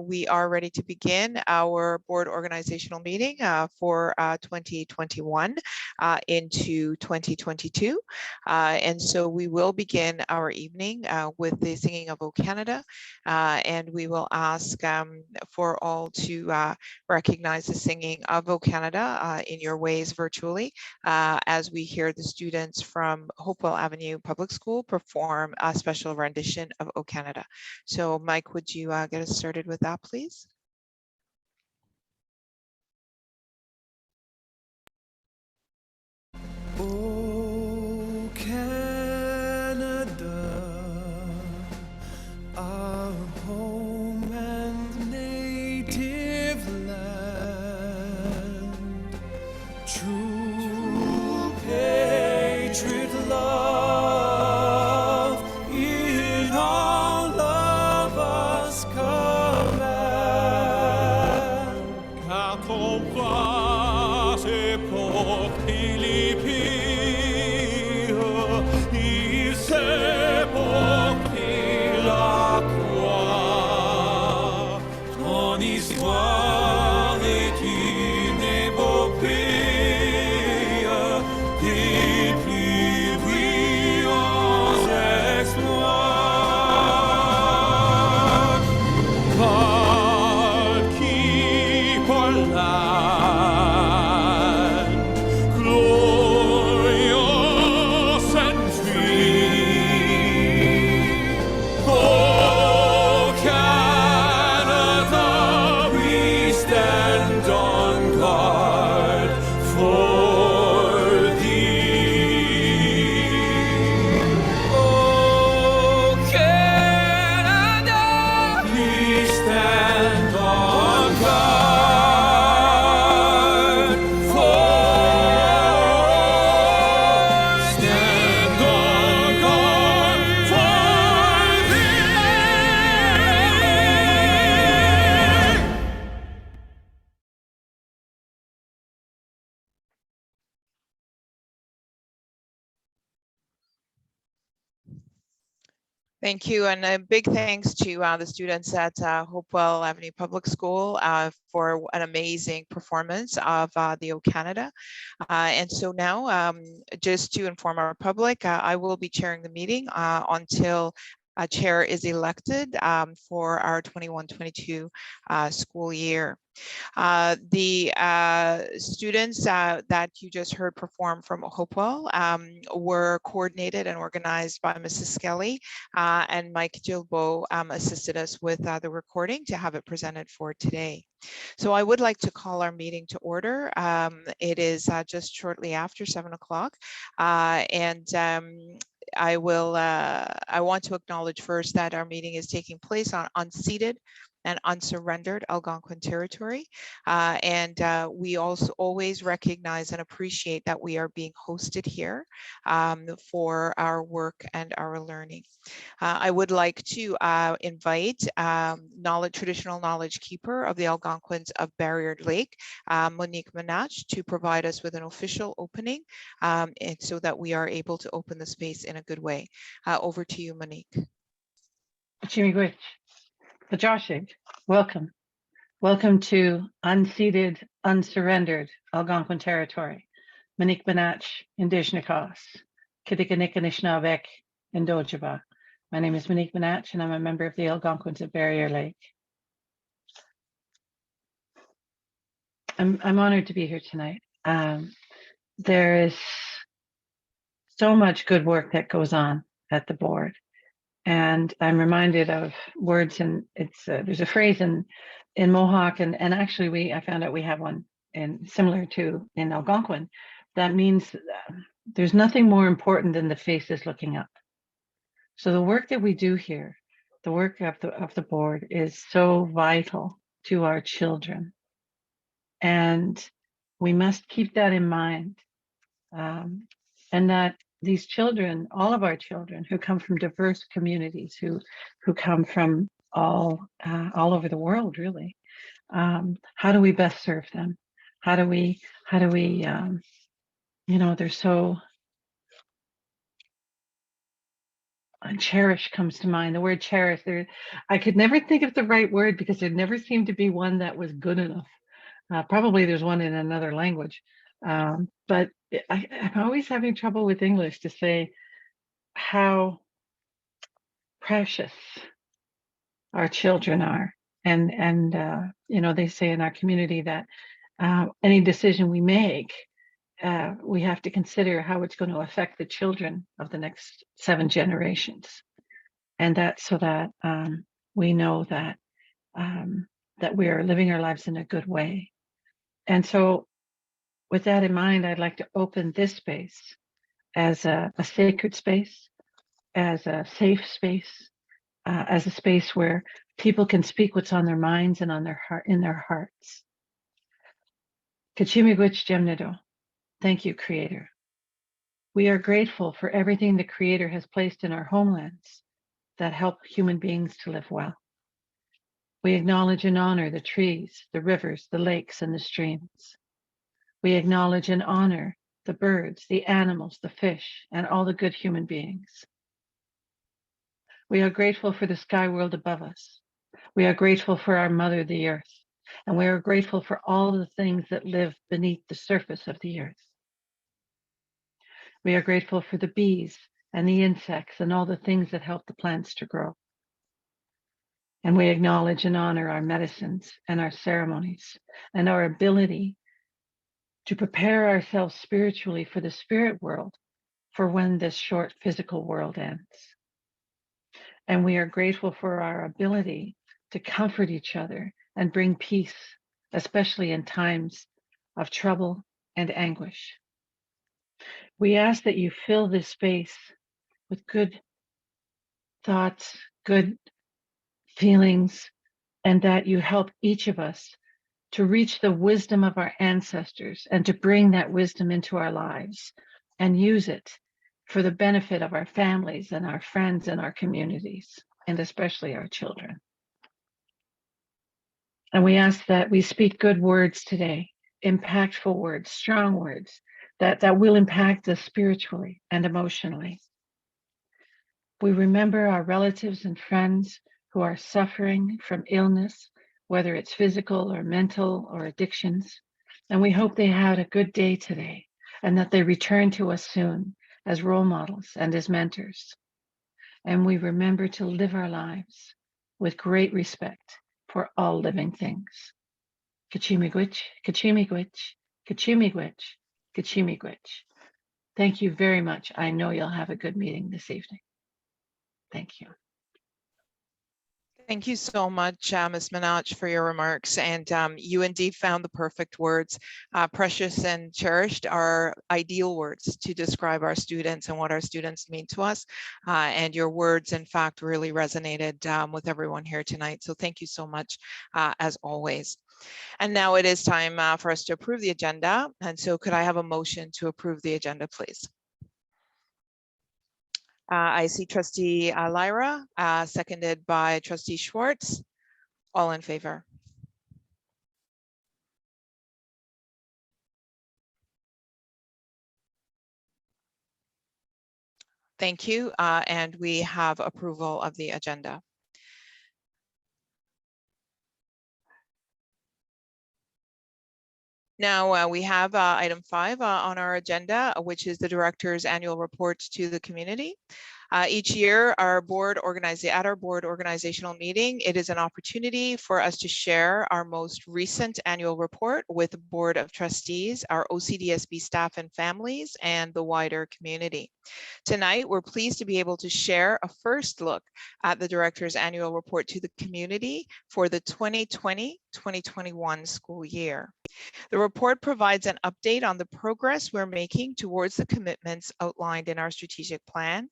We are ready to begin our board organizational meeting for 2021 into 2022. And so we will begin our evening with the singing of O Canada, and we will ask for all to recognize the singing of O Canada in your ways virtually as we hear the students from Hopewell Avenue Public School perform a special rendition of O Canada. So Mike, would you get us started with that, please? Oh, Canada, our home and native land, true patriot love in all of us command. Car ton bras est porté les pires, il s'est porté la croix. Ton histoire est une épopée des plus brillants exploits. Valky Poland, glorious and free. Oh, Canada, we stand on guard for thee. Oh, Canada, we stand on guard for stand on guard for thee. Thank you, and a big thanks to the students at Hopewell Avenue Public School for an amazing performance of the O Canada. And so now, just to inform our public, I will be chairing the meeting until a chair is elected for our 21-22 school year. The students that you just heard perform from Hopewell were coordinated and organized by Mrs. Skelly, and Mike Gilbo assisted us with the recording to have it presented for today. So I would like to call our meeting to order. It is just shortly after 7 o'clock, and I want to acknowledge first that our meeting is taking place on unceded and unsurrendered Algonquin territory. And we also always recognize and appreciate that we are being hosted here for our work and our learning. I would like to invite traditional knowledge keeper of the Algonquins of Barrier Lake, Monique Menache, to provide us with an official opening and so that we are able to open the space in a good way. Over to you, Monique. Chimigwich, the Joshig, welcome. Welcome to unceded, unsurrendered Algonquin territory. Monique Menache, Indigenous, Kitikanikganishnawek, and Dojaba. My name is Monique Menache, and I'm a member of the Algonquins of Barrier Lake. I'm honored to be here tonight. There is so much good work that goes on at the board. And I'm reminded of words, and there's a phrase in Mohawk, and actually I found out we have one similar to in Algonquin that means there's nothing more important than the faces looking up. So the work that we do here, the work of the board, is so vital to our children, and we must keep that in mind, and that these children, all of our children who come from diverse communities, who come from all over the world, really, how do we best serve them? How do we they're so cherish comes to mind. The word cherish. I could never think of the right word because there never seemed to be one that was good enough. Probably there's one in another language, but I'm always having trouble with English to say how precious our children are. And you know, they say in our community that any decision we make, we have to consider how it's going to affect the children of the next 7 generations, and that's so that we know that that we are living our lives in a good way. And so, with that in mind, I'd like to open this space as a sacred space, as a safe space, as a space where people can speak what's on their minds and on their heart, in their hearts. Kachimigwich Jemnido. Thank you, Creator. We are grateful for everything the Creator has placed in our homelands that help human beings to live well. We acknowledge and honor the trees, the rivers, the lakes, and the streams. We acknowledge and honor the birds, the animals, the fish, and all the good human beings. We are grateful for the sky world above us. We are grateful for our mother, the earth, and we are grateful for all the things that live beneath the surface of the earth. We are grateful for the bees and the insects and all the things that help the plants to grow. And we acknowledge and honor our medicines and our ceremonies and our ability to prepare ourselves spiritually for the spirit world for when this short physical world ends. And we are grateful for our ability to comfort each other and bring peace, especially in times of trouble and anguish. We ask that you fill this space with good thoughts, good feelings, and that you help each of us to reach the wisdom of our ancestors and to bring that wisdom into our lives and use it for the benefit of our families and our friends and our communities, and especially our children. And we ask that we speak good words today, impactful words, strong words, that will impact us spiritually and emotionally. We remember our relatives and friends who are suffering from illness, whether it's physical or mental or addictions. And we hope they had a good day today and that they return to us soon as role models and as mentors. And we remember to live our lives with great respect for all living things. Kachimigwich, Kachimigwich, Kachimigwich, Kachimigwich. Thank you very much. I know you'll have a good meeting this evening. Thank you. Thank you so much, Ms. Menache, for your remarks. And you indeed found the perfect words. Precious and cherished are ideal words to describe our students and what our students mean to us. And your words, in fact, really resonated with everyone here tonight. So thank you so much, as always. And now it is time for us to approve the agenda. And so could I have a motion to approve the agenda, please? I see Trustee Lyra, seconded by Trustee Schwartz. All in favor? Thank you, and we have approval of the agenda. Now we have item 5 on our agenda, which is the Director's annual report to the community. Each year, at our board organizational meeting, it is an opportunity for us to share our most recent annual report with the Board of Trustees, our OCDSB staff and families, and the wider community. Tonight, we're pleased to be able to share a first look at the Director's annual report to the community for the 2020-2021 school year. The report provides an update on the progress we're making towards the commitments outlined in our strategic plan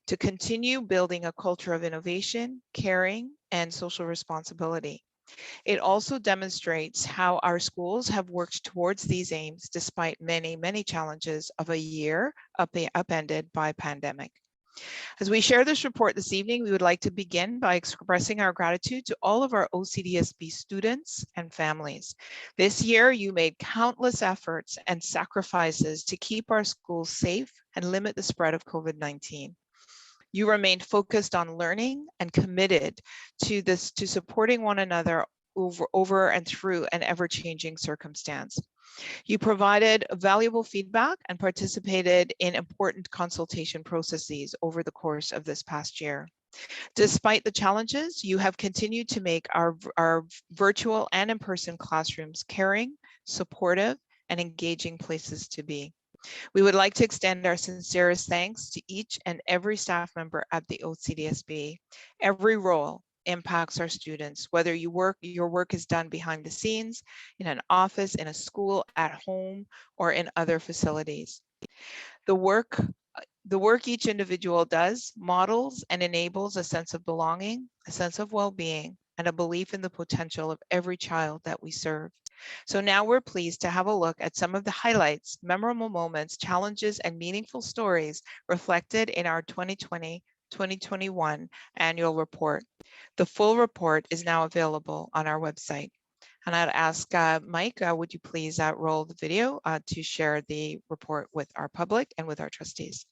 to continue building a culture of innovation, caring, and social responsibility. It also demonstrates how our schools have worked towards these aims despite many, many challenges of a year upended by pandemic. As we share this report this evening, we would like to begin by expressing our gratitude to all of our OCDSB students and families. This year, you made countless efforts and sacrifices to keep our schools safe and limit the spread of COVID-19. You remained focused on learning and committed to supporting one another over and through an ever-changing circumstance. You provided valuable feedback and participated in important consultation processes over the course of this past year. Despite the challenges, you have continued to make our virtual and in-person classrooms caring, supportive, and engaging places to be. We would like to extend our sincerest thanks to each and every staff member at the OCDSB. Every role impacts our students, whether your work is done behind the scenes, in an office, in a school, at home, or in other facilities. The work each individual does models and enables a sense of belonging, a sense of well-being, and a belief in the potential of every child that we serve. So now we're pleased to have a look at some of the highlights, memorable moments, challenges, and meaningful stories reflected in our 2020-2021 annual report. The full report is now available on our website. And I'd ask Mike, would you please roll the video to share the report with our public and with our trustees?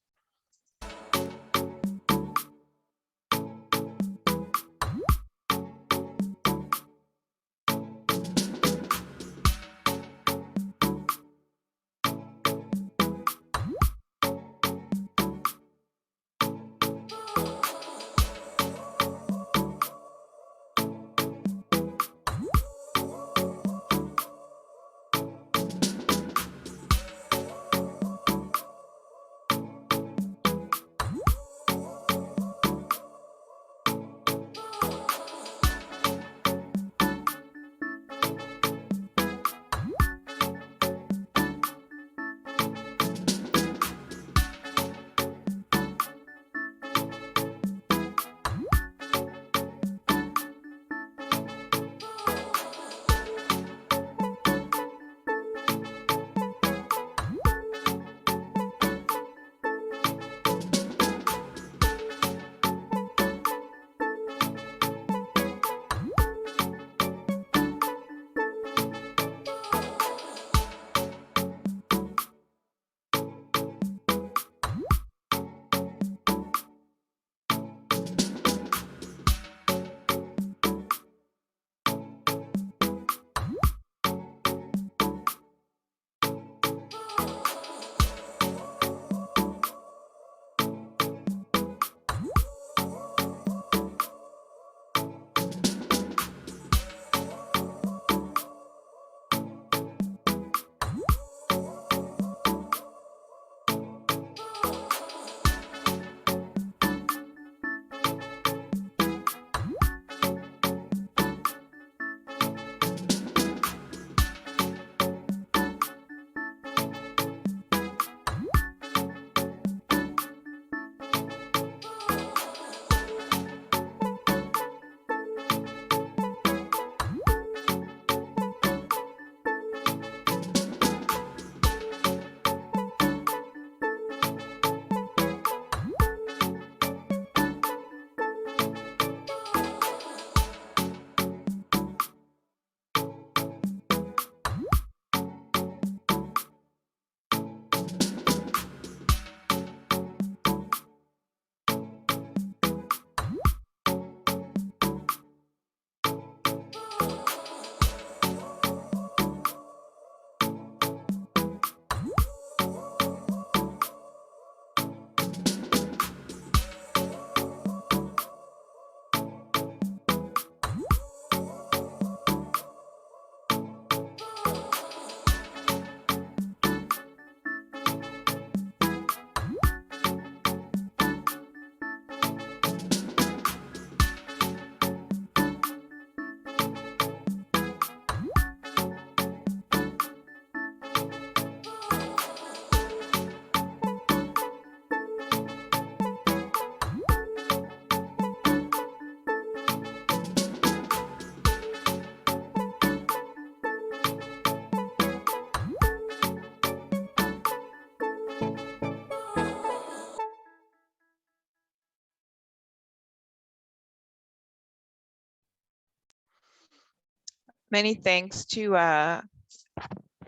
Many thanks to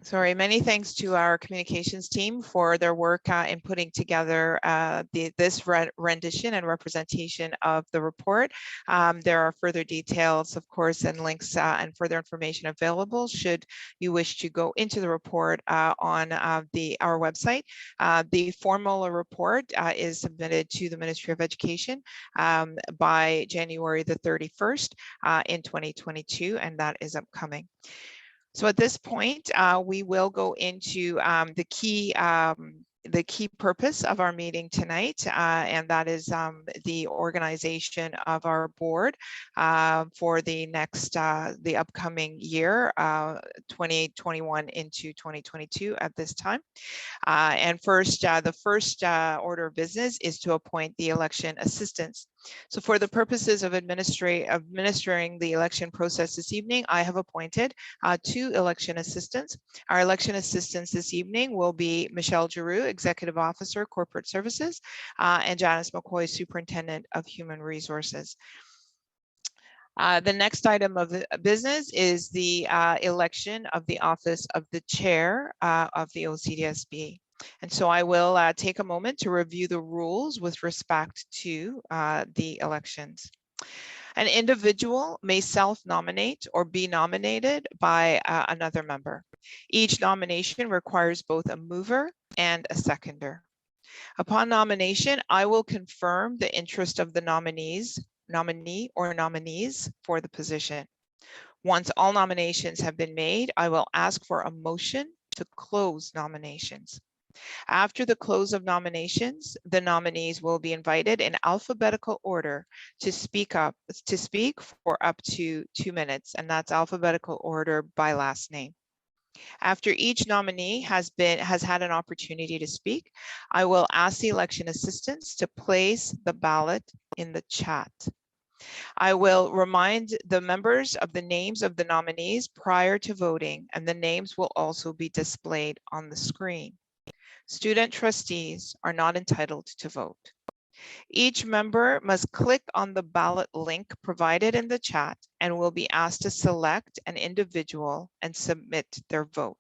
Sorry, many thanks to our communications team for their work in putting together this rendition and representation of the report. There are further details, of course, and links and further information available should you wish to go into the report on our website. The formal report is submitted to the Ministry of Education by January the 31st in 2022, and that is upcoming. So at this point, we will go into the key purpose of our meeting tonight, and that is the organization of our board for the the upcoming year, 2021 into 2022 at this time. And first, the first order of business is to appoint the election assistants. So for the purposes of administering the election process this evening, I have appointed 2 election assistants. Our election assistants this evening will be Michelle Giroux, Executive Officer, Corporate Services, and Janice McCoy, Superintendent of Human Resources. The next item of the business is the election of the office of the chair of the OCDSB. And so I will take a moment to review the rules with respect to the elections. An individual may self-nominate or be nominated by another member. Each nomination requires both a mover and a seconder. Upon nomination, I will confirm the interest of the nominee or nominees for the position. Once all nominations have been made, I will ask for a motion to close nominations. After the close of nominations, the nominees will be invited in alphabetical order to speak for up to 2 minutes, and that's alphabetical order by last name. After each nominee has had an opportunity to speak, I will ask the election assistants to place the ballot in the chat. I will remind the members of the names of the nominees prior to voting, and the names will also be displayed on the screen. Student trustees are not entitled to vote. Each member must click on the ballot link provided in the chat and will be asked to select an individual and submit their vote.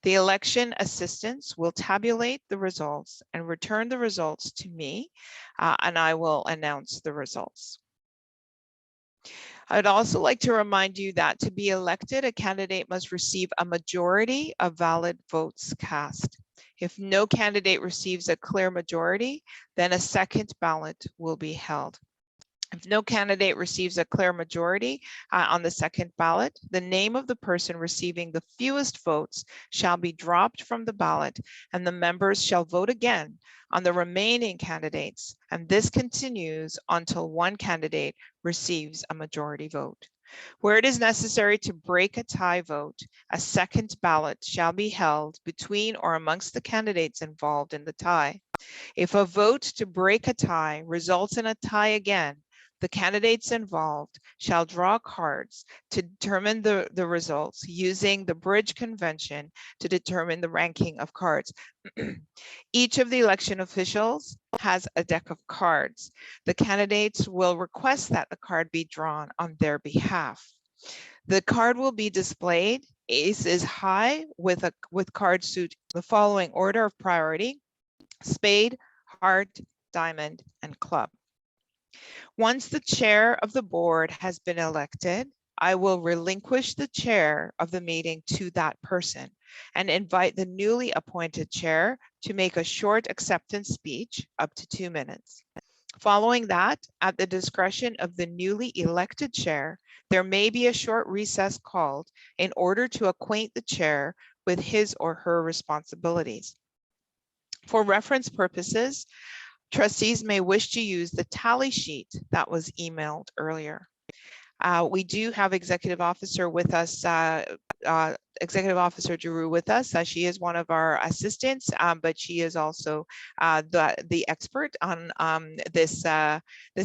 The election assistants will tabulate the results and return the results to me, and I will announce the results. I'd also like to remind you that to be elected, a candidate must receive a majority of valid votes cast. If no candidate receives a clear majority, then a second ballot will be held. If no candidate receives a clear majority on the second ballot, the name of the person receiving the fewest votes shall be dropped from the ballot, and the members shall vote again on the remaining candidates, and this continues until one candidate receives a majority vote. Where it is necessary to break a tie vote, a second ballot shall be held between or amongst the candidates involved in the tie. If a vote to break a tie results in a tie again, the candidates involved shall draw cards to determine the results using the bridge convention to determine the ranking of cards. Each of the election officials has a deck of cards. The candidates will request that the card be drawn on their behalf. The card will be displayed. Ace is high with cards suit the following order of priority: spade, heart, diamond, and club. Once the chair of the board has been elected, I will relinquish the chair of the meeting to that person and invite the newly appointed chair to make a short acceptance speech up to 2 minutes. Following that, at the discretion of the newly elected chair, there may be a short recess called in order to acquaint the chair with his or her responsibilities. For reference purposes, trustees may wish to use the tally sheet that was emailed earlier. We do have Executive Officer with us, Executive Officer Giroux with us. She is one of our assistants, but she is also the expert on this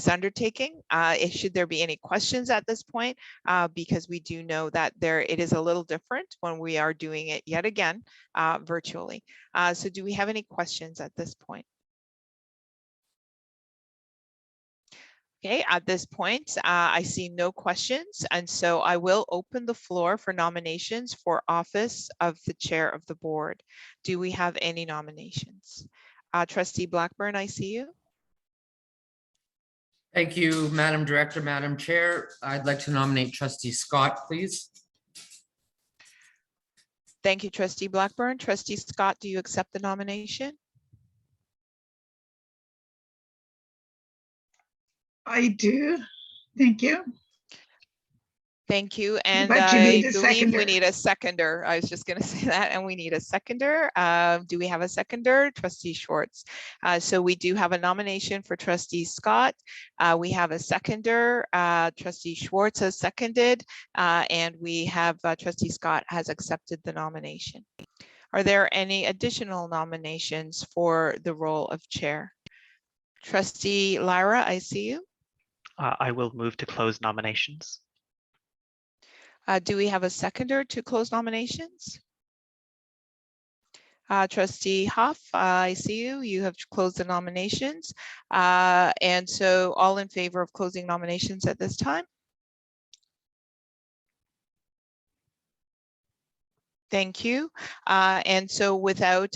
undertaking. Should there be any questions at this point, because we do know that it is a little different when we are doing it yet again virtually. So do we have any questions at this point? Okay, at this point, I see no questions, and so I will open the floor for nominations for office of the chair of the board. Do we have any nominations? Trustee Blackburn, I see you. Thank you, Madam Director, Madam Chair. I'd like to nominate Trustee Scott, please. Thank you, Trustee Blackburn. Trustee Scott, do you accept the nomination? I do. Thank you. Thank you. And But you I need a believe we seconder. need a seconder. I was just going to say that, and we need a seconder. Do we have a seconder? Trustee Schwartz. So we do have a nomination for Trustee Scott. We have a seconder. Trustee Schwartz has seconded, and we have Trustee Scott has accepted the nomination. Are there any additional nominations for the role of chair? Trustee Lyra, I see you. I will move to close nominations. Do we have a seconder to close nominations? Trustee Hoff, I see you. You have closed the nominations. And so all in favor of closing nominations at this time? Thank you. And so without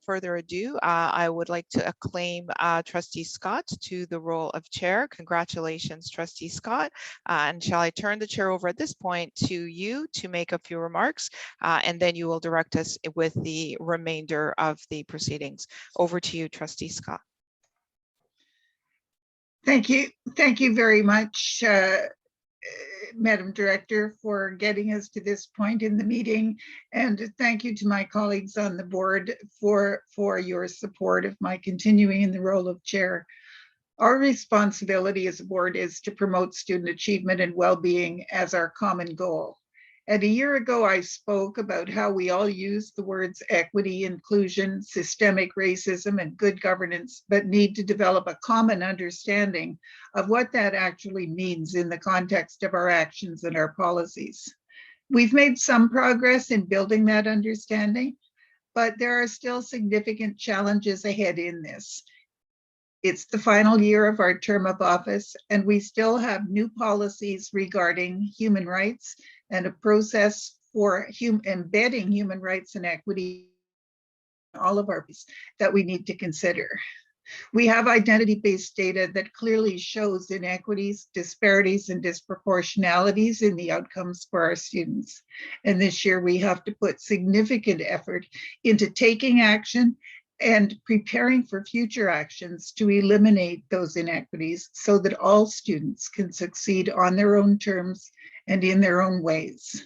further ado, I would like to acclaim Trustee Scott to the role of chair. Congratulations, Trustee Scott. And shall I turn the chair over at this point to you to make a few remarks, and then you will direct us with the remainder of the proceedings. Over to you, Trustee Scott. Thank you. Thank you very much, Madam Director, for getting us to this point in the meeting. And thank you to my colleagues on the board for your support of my continuing in the role of chair. Our responsibility as a board is to promote student achievement and well-being as our common goal. And a year ago, I spoke about how we all use the words equity, inclusion, systemic racism, and good governance, but need to develop a common understanding of what that actually means in the context of our actions and our policies. We've made some progress in building that understanding, but there are still significant challenges ahead in this. It's the final year of our term of office, and we still have new policies regarding human rights and a process for embedding human rights and equity in all of our policies that we need to consider. We have identity-based data that clearly shows inequities, disparities, and disproportionalities in the outcomes for our students. And this year we have to put significant effort into taking action and preparing for future actions to eliminate those inequities so that all students can succeed on their own terms and in their own ways.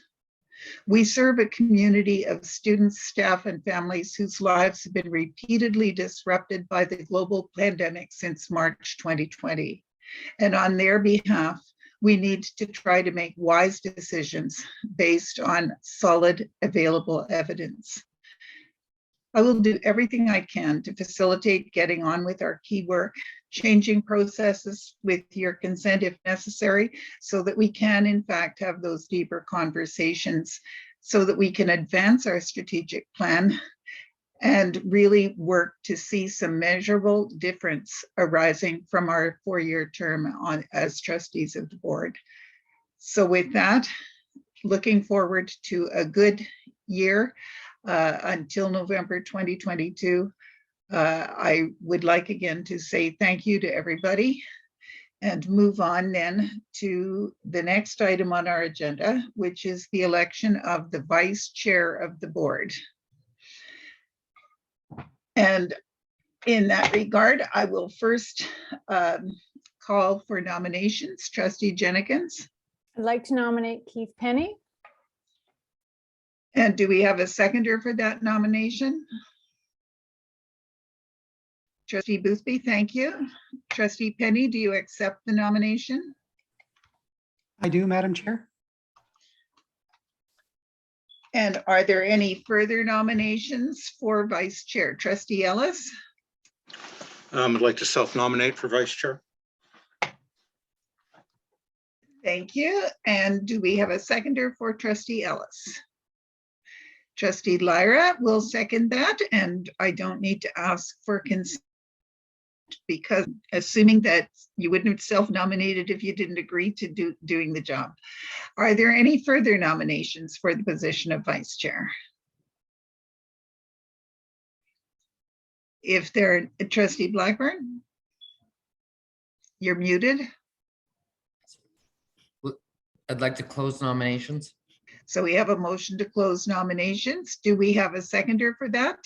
We serve a community of students, staff, and families whose lives have been repeatedly disrupted by the global pandemic since March 2020. And on their behalf, we need to try to make wise decisions based on solid, available evidence. I will do everything I can to facilitate getting on with our key work, changing processes with your consent if necessary, so that we can in fact have those deeper conversations, so that we can advance our strategic plan and really work to see some measurable difference arising from our 4-year term as trustees of the board. So with that, looking forward to a good year until November 2022. I would like again to say thank you to everybody and move on then to the next item on our agenda, which is the election of the vice chair of the board. And in that regard, I will first call for nominations. Trustee Jenkins. I'd like to nominate Keith Penny. And do we have a seconder for that nomination? Trustee Boothby, thank you. Trustee Penny, do you accept the nomination? I do, Madam Chair. And are there any further nominations for vice chair? Trustee Ellis? I'd like to self-nominate for vice chair. Thank you. And do we have a seconder for Trustee Ellis? Trustee Lyra will second that, and I don't need to ask for consent. because assuming that you wouldn't have self-nominated if you didn't agree to doing the job. Are there any further nominations for the position of vice chair? If there, Trustee Blackburn, you're muted. I'd like to close nominations. So we have a motion to close nominations. Do we have a seconder for that?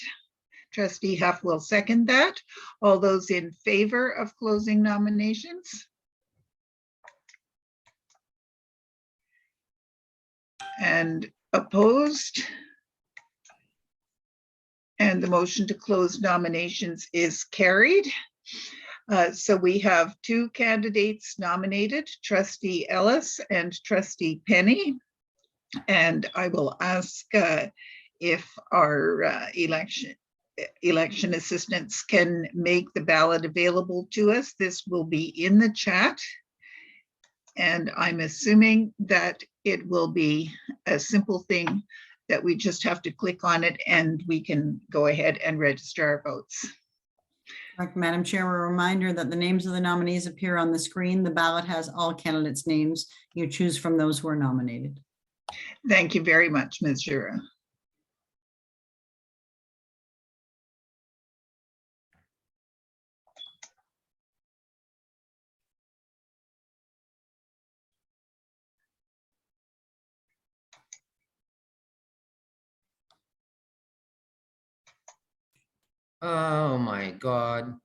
Trustee Huff will second that. All those in favor of closing nominations? And opposed? And the motion to close nominations is carried. So we have two candidates nominated, Trustee Ellis and Trustee Penny. And I will ask if our election assistants can make the ballot available to us. This will be in the chat. And I'm assuming that it will be a simple thing that we just have to click on it and we can go ahead and register our votes. Madam Chair, a reminder that the names of the nominees appear on the screen. The ballot has all candidates' names. You choose from those who are nominated. Thank you very much, Ms. Jura. Oh my God.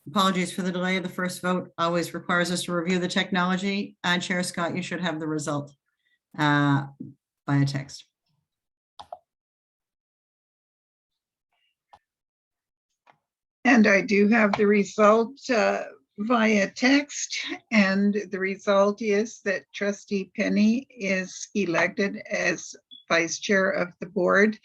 Apologies for the delay. The first vote always requires us to review the technology. Chair Scott, you should have the result via text. And I do have the result via text, and the result is that Trustee Penny is elected as Vice Chair of the Board.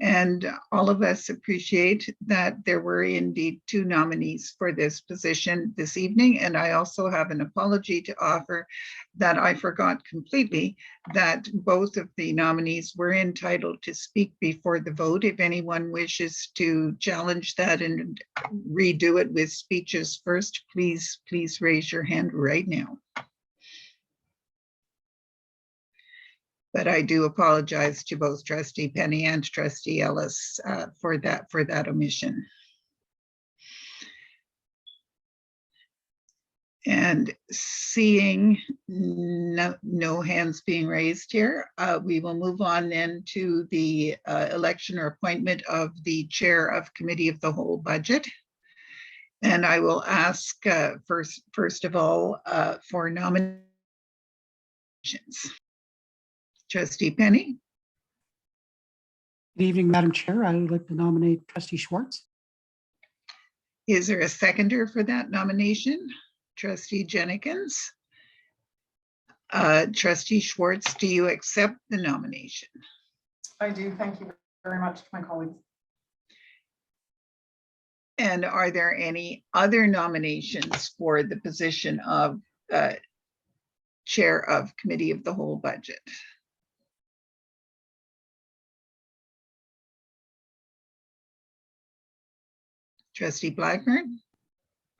And all of us appreciate that there were indeed 2 nominees for this position this evening. And I also have an apology to offer that I forgot completely that both of the nominees were entitled to speak before the vote. If anyone wishes to challenge that and redo it with speeches first, please raise your hand right now. But I do apologize to both Trustee Penny and Trustee Ellis for that omission. And seeing no hands being raised here, we will move on then to the election or appointment of the Chair of Committee of the Whole Budget. And I will ask first of all for nominations. Trustee Penny. Good evening, Madam Chair. I would like to nominate Trustee Schwartz. Is there a seconder for that nomination? Trustee Jennings. Trustee Schwartz, do you accept the nomination? I do. Thank you very much to my colleagues. And are there any other nominations for the position of Chair of Committee of the Whole Budget? Trustee Blackburn?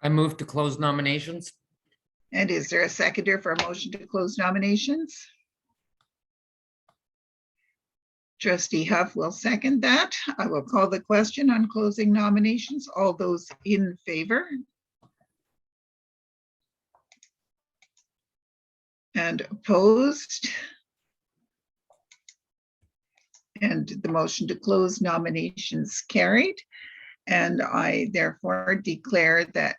I move to close nominations. And is there a seconder for a motion to close nominations? Trustee Huff will second that. I will call the question on closing nominations. All those in favor? And opposed? And the motion to close nominations carried. And I therefore declare that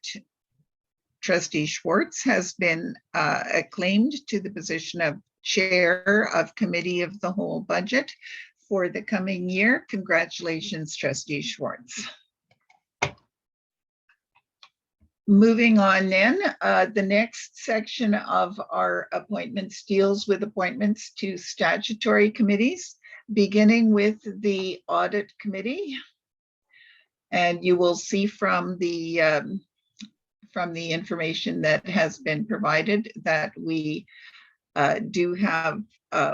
Trustee Schwartz has been acclaimed to the position of Chair of Committee of the Whole Budget for the coming year. Congratulations, Trustee Schwartz. Moving on then, the next section of our appointments deals with appointments to statutory committees, beginning with the Audit Committee. And you will see from the information that has been provided that we do have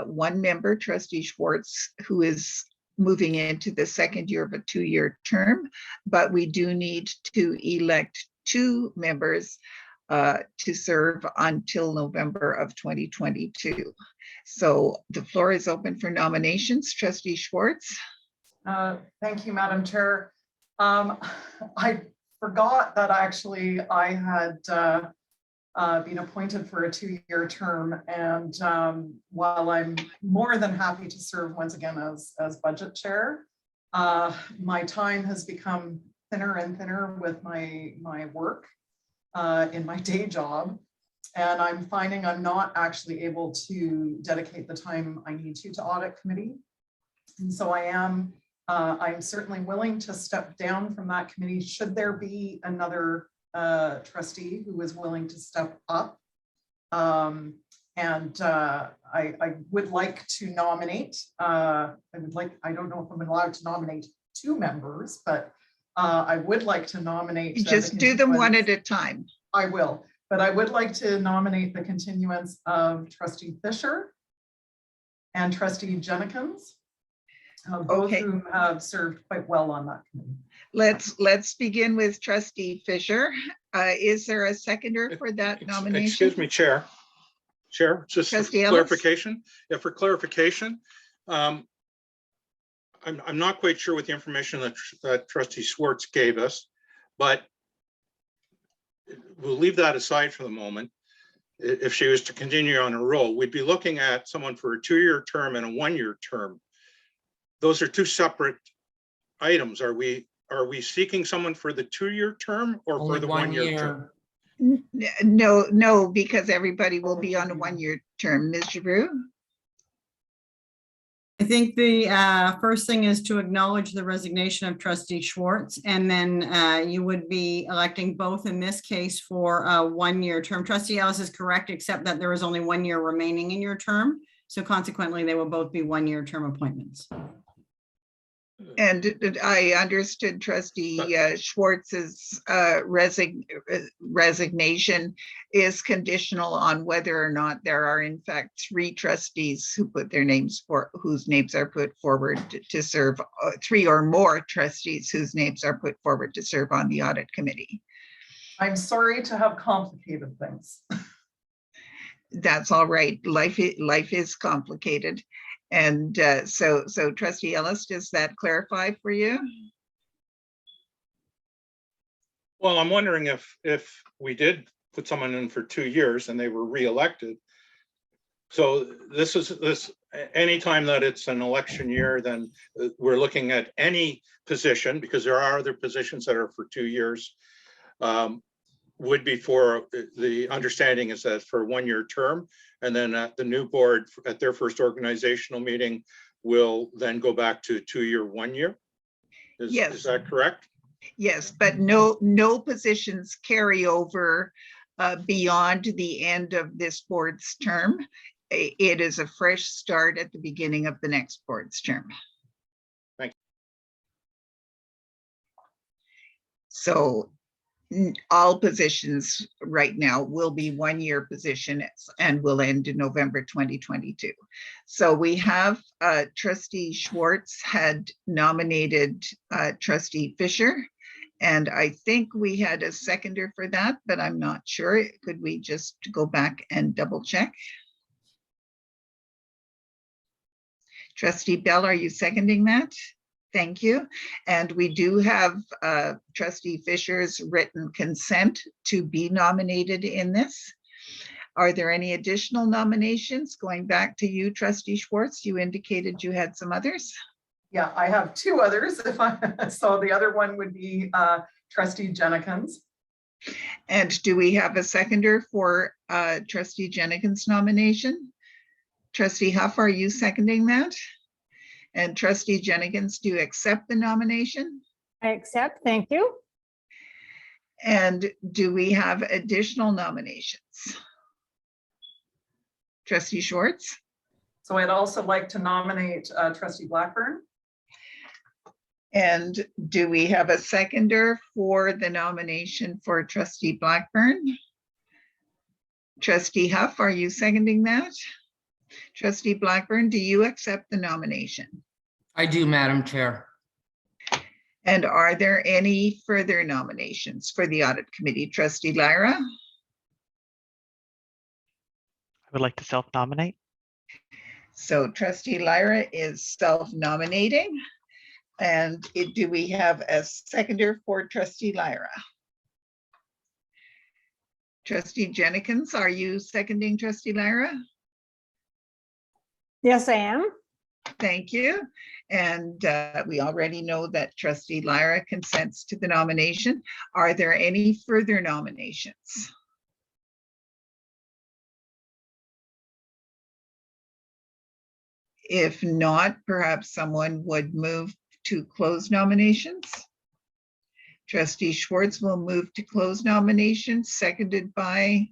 one member, Trustee Schwartz, who is moving into the second year of a 2-year term, but we do need to elect 2 members to serve until November of 2022. So the floor is open for nominations. Trustee Schwartz. Thank you, Madam Chair. I forgot that actually I had been appointed for a 2-year term, and while I'm more than happy to serve once again as budget chair, my time has become thinner and thinner with my work in my day job, and I'm finding I'm not actually able to dedicate the time I need to Audit Committee, and so I'm certainly willing to step down from that committee should there be another trustee who is willing to step up. I would like to nominate, I don't know if I'm allowed to nominate 2 members, but I would like to nominate. Just do them one at a time. I will, but I would like to nominate the continuance of Trustee Fisher and Trustee Jennings. Both of whom have served quite well on that committee. Let's begin with Trustee Fisher. Is there a seconder for that nomination? Excuse me, Chair, just for clarification. Yeah, for clarification, I'm not quite sure what the information that Trustee Schwartz gave us, but we'll leave that aside for the moment. If she was to continue on her role, we'd be looking at someone for a 2-year term and a 1-year term. Those are 2 separate items. Are we are we seeking someone for the 2-year term or for Only the 1 1-year term? year. No, because everybody will be on a 1-year term. Ms. Giroux? I think the first thing is to acknowledge the resignation of trustee Schwartz, and then you would be electing both in this case for a 1-year term. Trustee Ellis is correct, except that there is only 1 year remaining in your term. So consequently, they will both be 1-year term appointments. And I understood trustee Schwartz's resignation is conditional on whether or not there are in fact 3 trustees who put their names whose names are put forward to serve, 3 or more trustees whose names are put forward to serve on the audit committee. I'm sorry to have complicated things. That's all right. Life is complicated. And so trustee Ellis, does that clarify for you? Well, I'm wondering if we did put someone in for 2 years and they were reelected. So this anytime that it's an election year, then we're looking at any position, because there are other positions that are for 2 years, would be for, the understanding is that for a 1-year term, and then the new board at their first organizational meeting will then go back to 2-year, 1 year. Yes. Is that correct? Yes, but no positions carry over beyond the end of this board's term. It is a fresh start at the beginning of the next board's term. Thank you. So all positions right now will be 1-year positions and will end in November 2022. So we have trustee Schwartz had nominated trustee Fisher, and I think we had a seconder for that, but I'm not sure. Could we just go back and double check? Trustee Bell, are you seconding that? Thank you. And we do have trustee Fisher's written consent to be nominated in this. Are there any additional nominations? Going back to you, trustee Schwartz, you indicated you had some others. Yeah, I have 2 others. So the other one would be trustee Jenkins. And do we have a seconder for trustee Jenkins' nomination? Trustee Huff, are you seconding that? And trustee Jenkins, do you accept the nomination? I accept, thank you. And do we have additional nominations? Trustee Schwartz? So I'd also like to nominate trustee Blackburn. And do we have a seconder for the nomination for trustee Blackburn? Trustee Huff, are you seconding that? Trustee Blackburn, do you accept the nomination? I do, Madam Chair. And are there any further nominations for the audit committee? Trustee Lyra? I would like to self-nominate. So trustee Lyra is self-nominating. And do we have a seconder for trustee Lyra? Trustee Jenkins, are you seconding trustee Lyra? Yes, I am. Thank you. And we already know that trustee Lyra consents to the nomination. Are there any further nominations? If not, perhaps someone would move to close nominations. Trustee Schwartz will move to close nominations, seconded by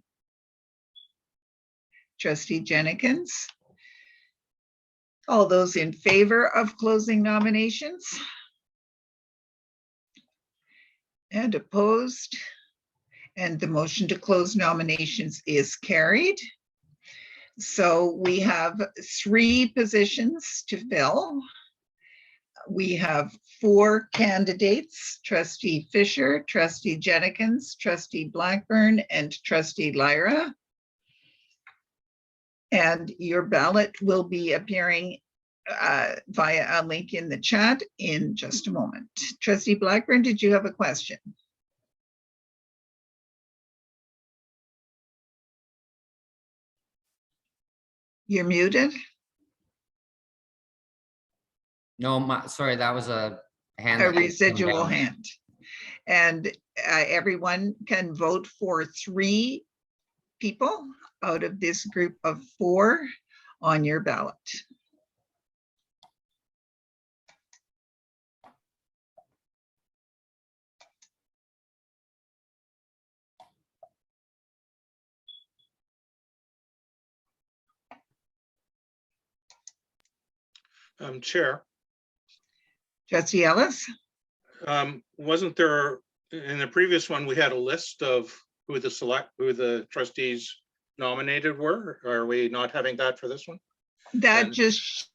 trustee Jenkins. All those in favor of closing nominations? And opposed? And the motion to close nominations is carried. So we have 3 positions to fill. We have 4 candidates: trustee Fisher, trustee Jenkins, trustee Blackburn, and trustee Lyra. And your ballot will be appearing via a link in the chat in just a moment. Trustee Blackburn, did you have a question? You're muted. No, sorry, that was a hand a that you come residual down. hand. And everyone can vote for 3 people out of this group of 4 on your ballot. Chair, Trustee Ellis? wasn't there, in the previous one, we had a list of who the trustees nominated were? Are we not having that for this one? That And- just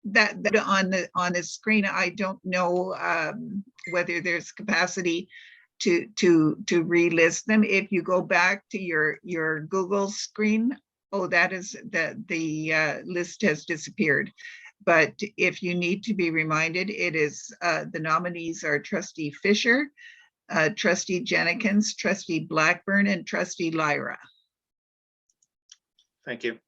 that on the screen, I don't know whether there's capacity to relist them. If you go back to your Google screen, oh, that is the list has disappeared. But if you need to be reminded, it is the nominees are Trustee Fisher, Trustee Jenkins, Trustee Blackburn, and Trustee Lyra. Thank you.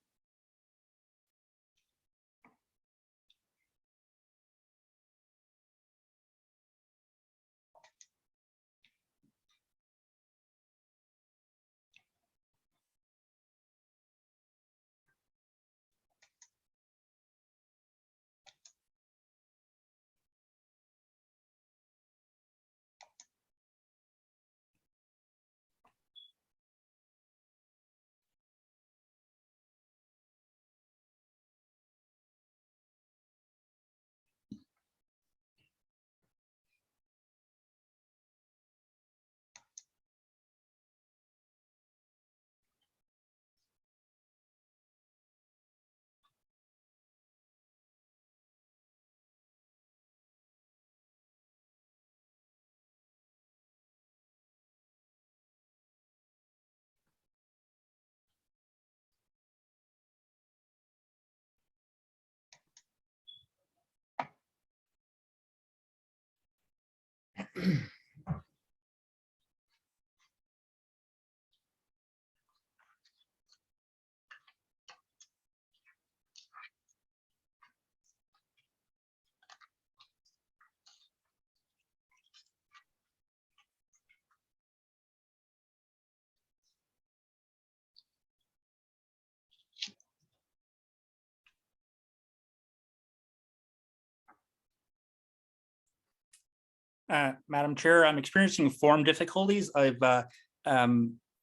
Madam Chair, I'm experiencing form difficulties. I've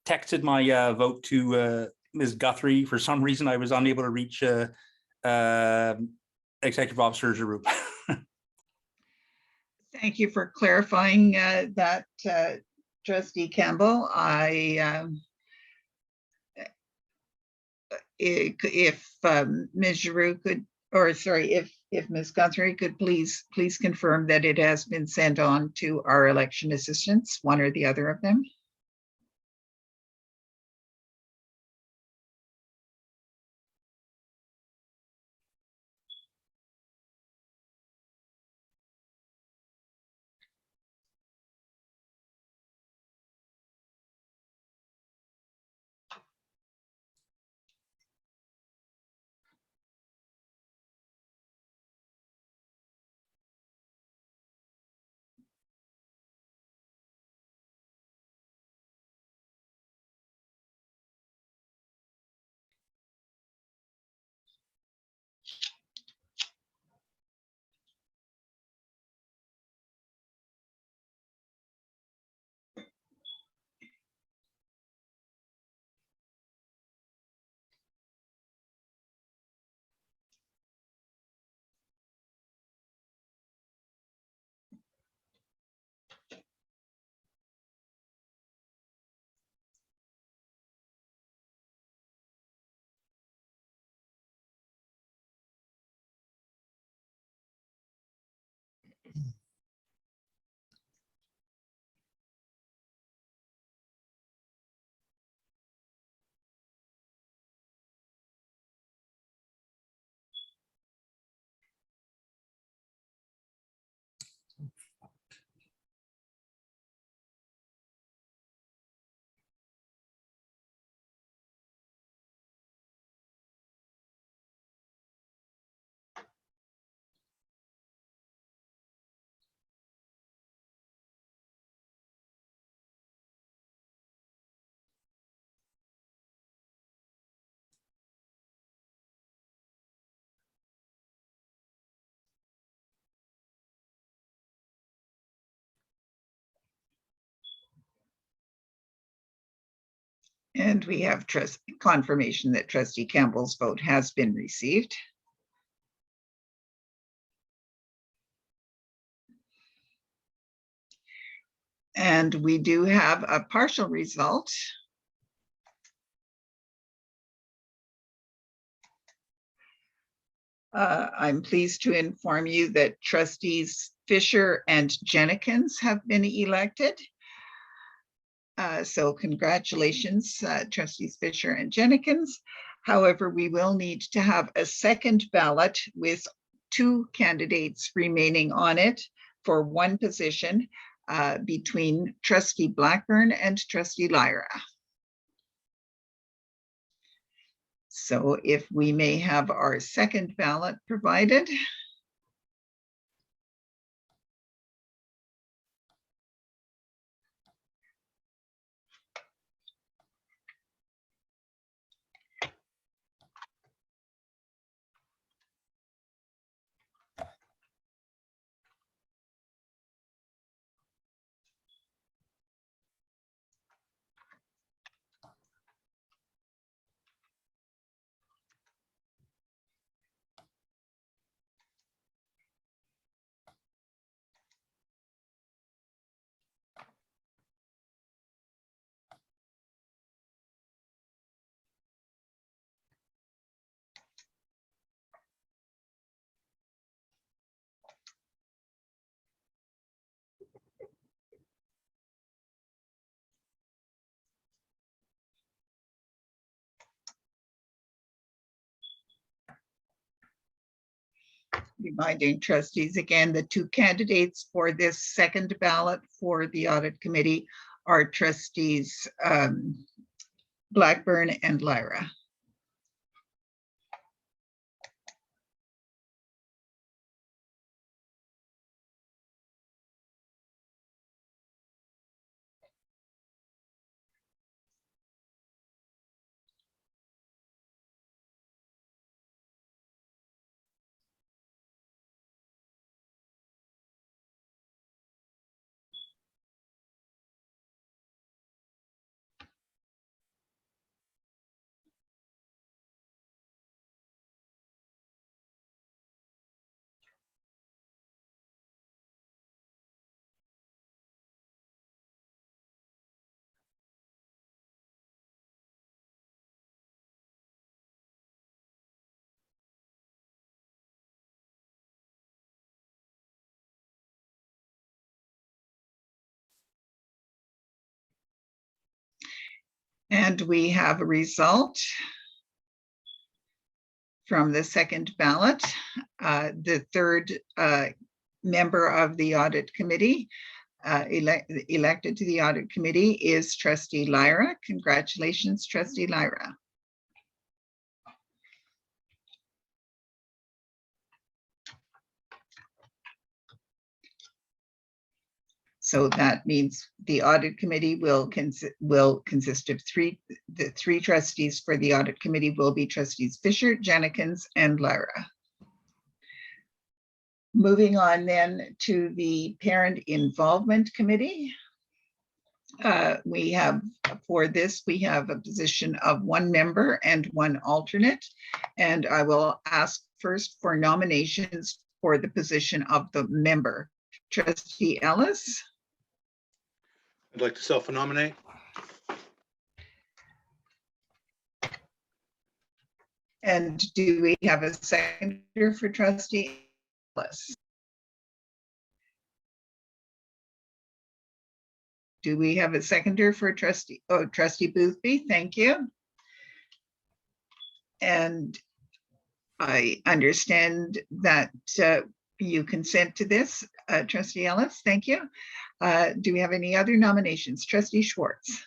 texted my vote to Ms. Guthrie. For some reason, I was unable to reach Executive Officer Giroux. Thank you for clarifying that, Trustee Campbell. If Ms. Giroux could, or sorry, if Ms. Guthrie could please confirm that it has been sent on to our election assistants, one or the other of them. And we have confirmation that trustee Campbell's vote has been received. And we do have a partial result. I'm pleased to inform you that trustees Fisher and Jenkins have been elected. So congratulations, trustees Fisher and Jenkins. However, we will need to have a second ballot with 2 candidates remaining on it for 1 position between trustee Blackburn and trustee Lyra. So if we may have our second ballot provided. Reminding trustees again, the 2 candidates for this second ballot for the audit committee are trustees Blackburn and Lyra. And we have a result from the second ballot. The third member of the audit committee elected to the audit committee is trustee Lyra. Congratulations, trustee Lyra. So that means the audit committee will consist of the 3 trustees for the audit committee will be trustees Fisher, Jenkins, and Lyra. Moving on then to the parent involvement committee. We have a position of 1 member and 1 alternate. And I will ask first for nominations for the position of the member. Trustee Ellis. I'd like to self-nominate. And do we have a seconder for trustee Ellis? Do we have a seconder for trustee Boothby? Thank you. And I understand that you consent to this, trustee Ellis. Thank you. Do we have any other nominations? Trustee Schwartz.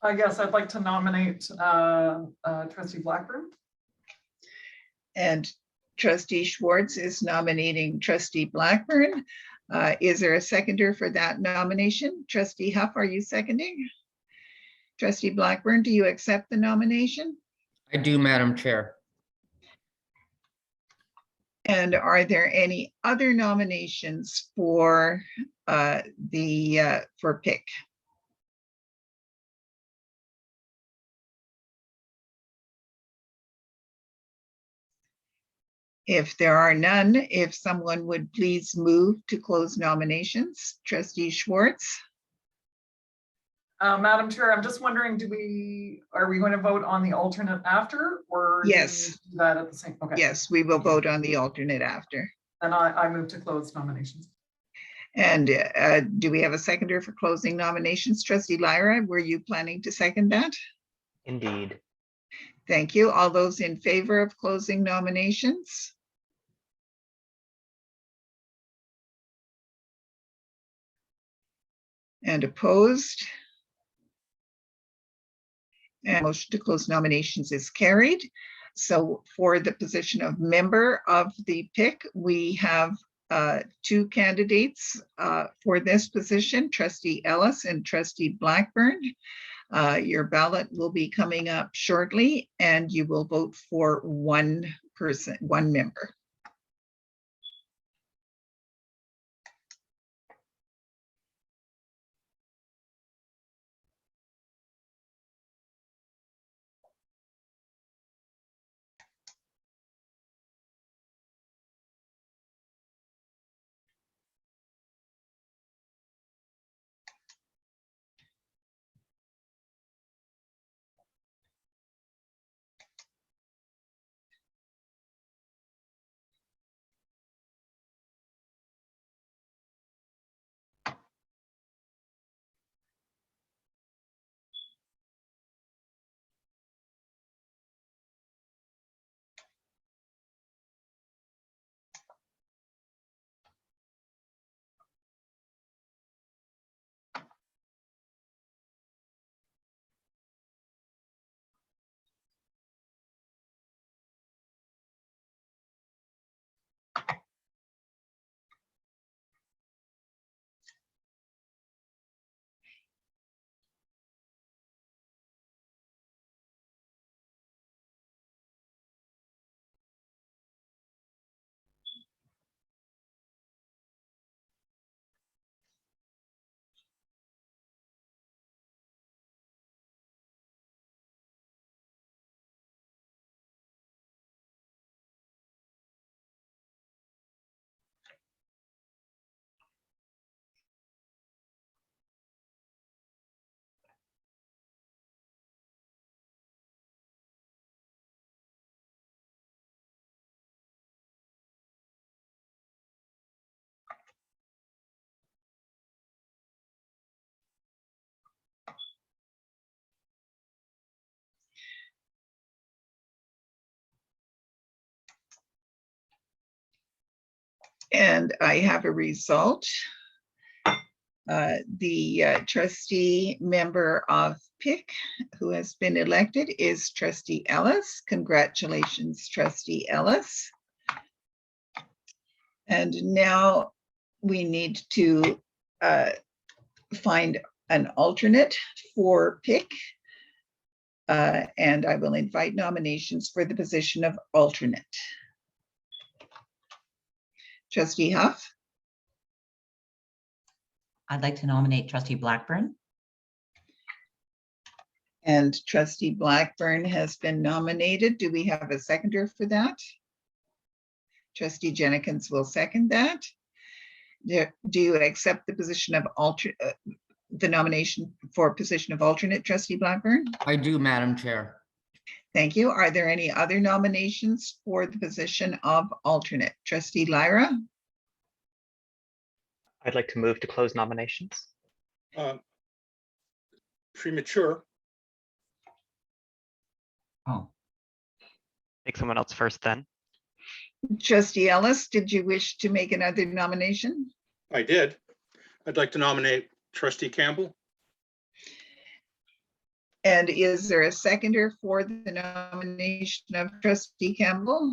Yes, I'd like to nominate trustee Blackburn. And trustee Schwartz is nominating trustee Blackburn. Is there a seconder for that nomination? Trustee Huff, are you seconding? Trustee Blackburn, do you accept the nomination? I do, Madam Chair. And are there any other nominations for for PIC? If there are none, if someone would please move to close nominations. Trustee Schwartz. Madam Chair, I'm just wondering, are we going to vote on the alternate after, or? do we Yes. need to do that at the same, okay. Yes, we will vote on the alternate after. Then I move to close nominations. And do we have a seconder for closing nominations? Trustee Lyra, were you planning to second that? Indeed. Thank you. All those in favor of closing nominations? And opposed? And motion to close nominations is carried. So for the position of member of the PIC, we have two candidates for this position, Trustee Ellis and Trustee Blackburn. Your ballot will be coming up shortly, and you will vote for one person, one member. And I have a result. The trustee member of PIC who has been elected is Trustee Ellis. Congratulations, Trustee Ellis. And now we need to find an alternate for PIC. And I will invite nominations for the position of alternate. Trustee Huff. I'd like to nominate Trustee Blackburn. And Trustee Blackburn has been nominated. Do we have a seconder for that? Trustee Jennings will second that. Do you accept the position of the nomination for position of alternate, Trustee Blackburn? I do, Madam Chair. Thank you. Are there any other nominations for the position of alternate? Trustee Lyra? I'd like to move to close nominations. Premature. Oh, Take someone else first then. Trustee Ellis, did you wish to make another nomination? I did. I'd like to nominate Trustee Campbell. And is there a seconder for the nomination of Trustee Campbell?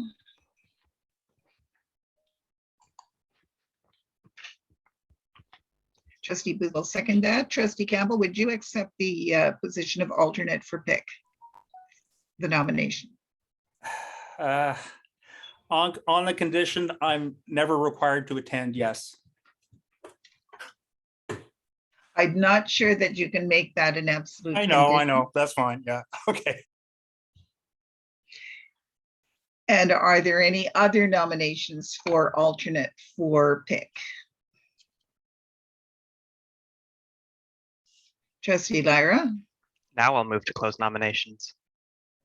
Trustee Booth will second that. Trustee Campbell, would you accept the position of alternate for PIC? The nomination. On the condition I'm never required to attend, yes. I'm not sure that you can make that an absolute. I know, that's fine, yeah, okay. And are there any other nominations for alternate for PIC? Trustee Lyra? Now I'll move to close nominations.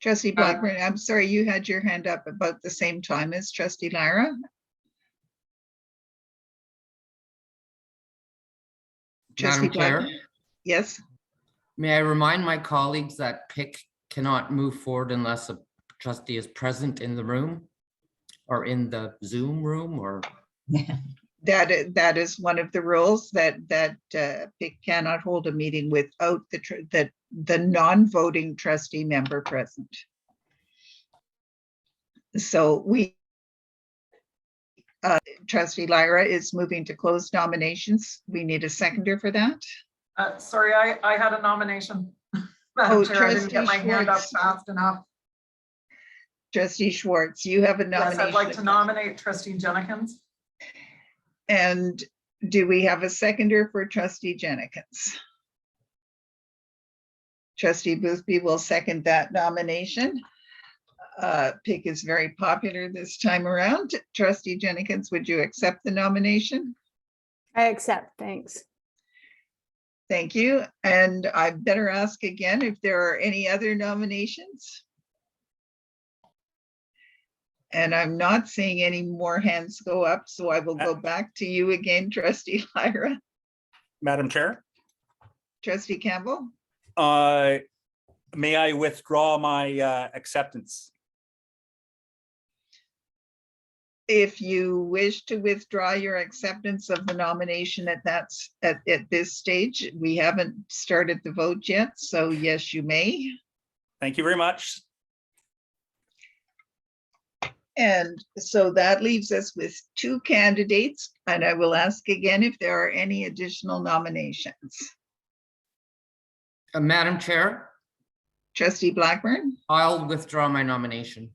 Trustee Blackburn, I'm sorry, you had your hand up about the same time as Trustee Lyra. Trustee Madam Chair, Blackburn? Yes, may I remind my colleagues that PIC cannot move forward unless a trustee is present in the room or in the Zoom room or that is one of the rules that PIC cannot hold a meeting without the non-voting trustee member present. So Trustee Lyra is moving to close nominations. We need a seconder for that. Sorry, I had a nomination. Madam Chair, I didn't get my hand up fast enough. Trustee Schwartz, you have a Yes, nomination. I'd like to nominate Trustee Jenikins. And do we have a seconder for Trustee Jenikins? Trustee Boothby will second that nomination. PIC is very popular this time around. Trustee Jenikins, would you accept the nomination? I accept, thanks. Thank you. And I better ask again if there are any other nominations. And I'm not seeing any more hands go up, so I will go back to you again, Trustee Lyra. Madam Chair, Trustee Campbell? may I withdraw my acceptance? If you wish to withdraw your acceptance of the nomination at this stage, we haven't started the vote yet, so yes, you may. Thank you very much. And so that leaves us with 2 candidates, and I will ask again if there are any additional nominations. Madam Chair, Trustee Blackburn, I'll withdraw my nomination.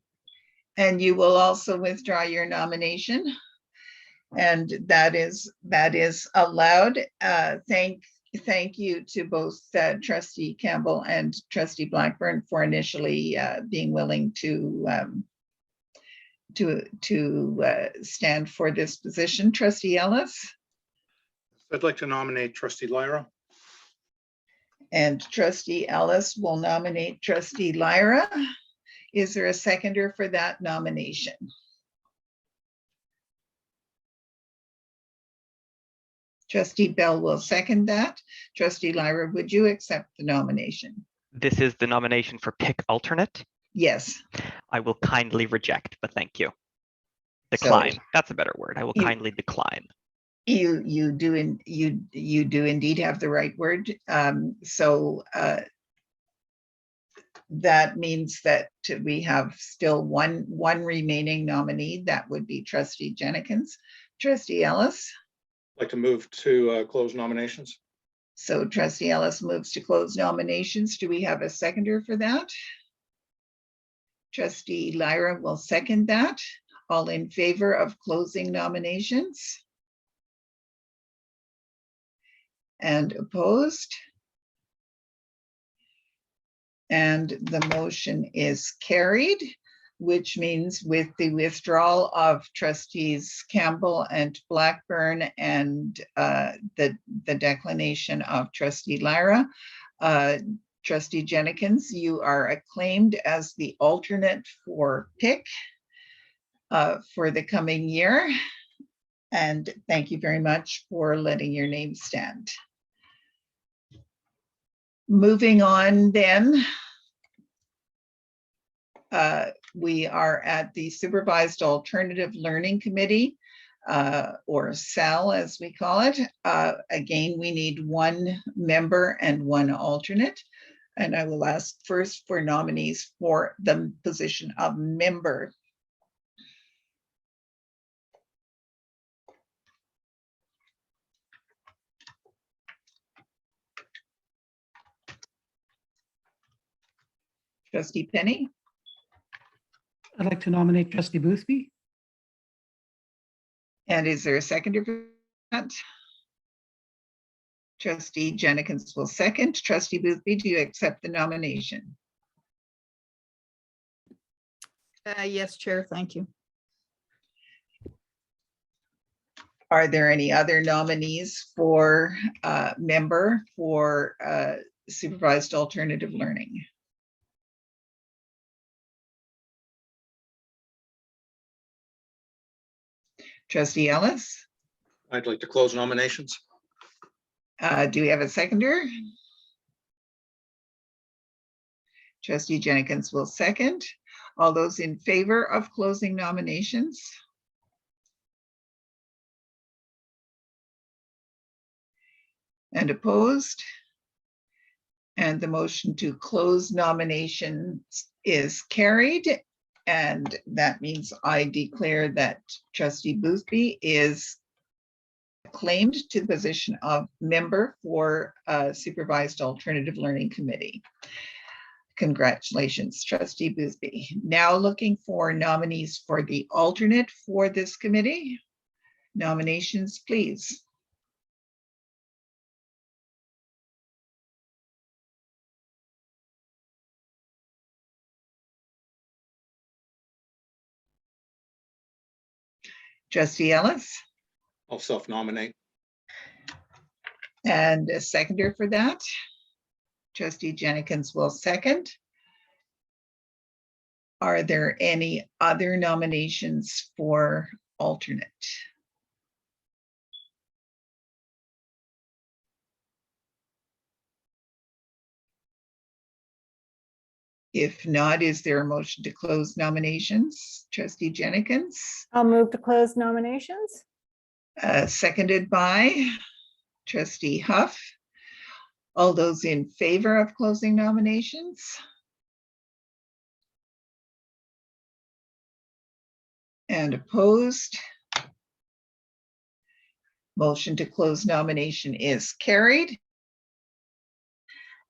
and you will also withdraw your nomination. And that is allowed. Thank you to both Trustee Campbell and Trustee Blackburn for initially being willing to stand for this position. Trustee Ellis? I'd like to nominate Trustee Lyra. And Trustee Ellis will nominate Trustee Lyra. Is there a seconder for that nomination? Trustee Bell will second that. Trustee Lyra, would you accept the nomination? This is the nomination for PIC alternate. Yes. I will kindly reject, but thank you. Decline. That's a better word. I will kindly decline. You do indeed have the right word. That means that we have still one remaining nominee. That would be Trustee Jenikins. Trustee Ellis? I'd like to move to close nominations. So Trustee Ellis moves to close nominations. Do we have a seconder for that? Trustee Lyra will second that. All in favor of closing nominations? And opposed? And the motion is carried, which means with the withdrawal of Trustees Campbell and Blackburn and the declination of Trustee Lyra, Trustee Jenikins, you are acclaimed as the alternate for PIC for the coming year. And thank you very much for letting your name stand. Moving on then, we are at the Supervised Alternative Learning Committee, or SAL as we call it. Again, we need 1 member and 1 alternate. And I will ask first for nominees for the position of member. Trustee Penny? I'd like to nominate Trustee Boothby. And is there a seconder for that? Trustee Jenikins will second. Trustee Boothby, do you accept the nomination? Yes, Chair, thank you. Are there any other nominees for member for supervised alternative learning? Trustee Ellis, I'd like to close nominations. do we have a seconder? Trustee Jenkins will second. All those in favor of closing nominations? And opposed? And the motion to close nominations is carried. And that means I declare that Trustee Boothby is claimed to the position of member for Supervised Alternative Learning Committee. Congratulations, Trustee Boothby. Now looking for nominees for the alternate for this committee. Nominations, please. Trustee Ellis, I'll self-nominate. and a seconder for that. Trustee Jenkins will second. Are there any other nominations for alternate? If not, is there a motion to close nominations? Trustee Jenkins, I'll move to close nominations. seconded by Trustee Huff. All those in favor of closing nominations? And opposed? Motion to close nomination is carried.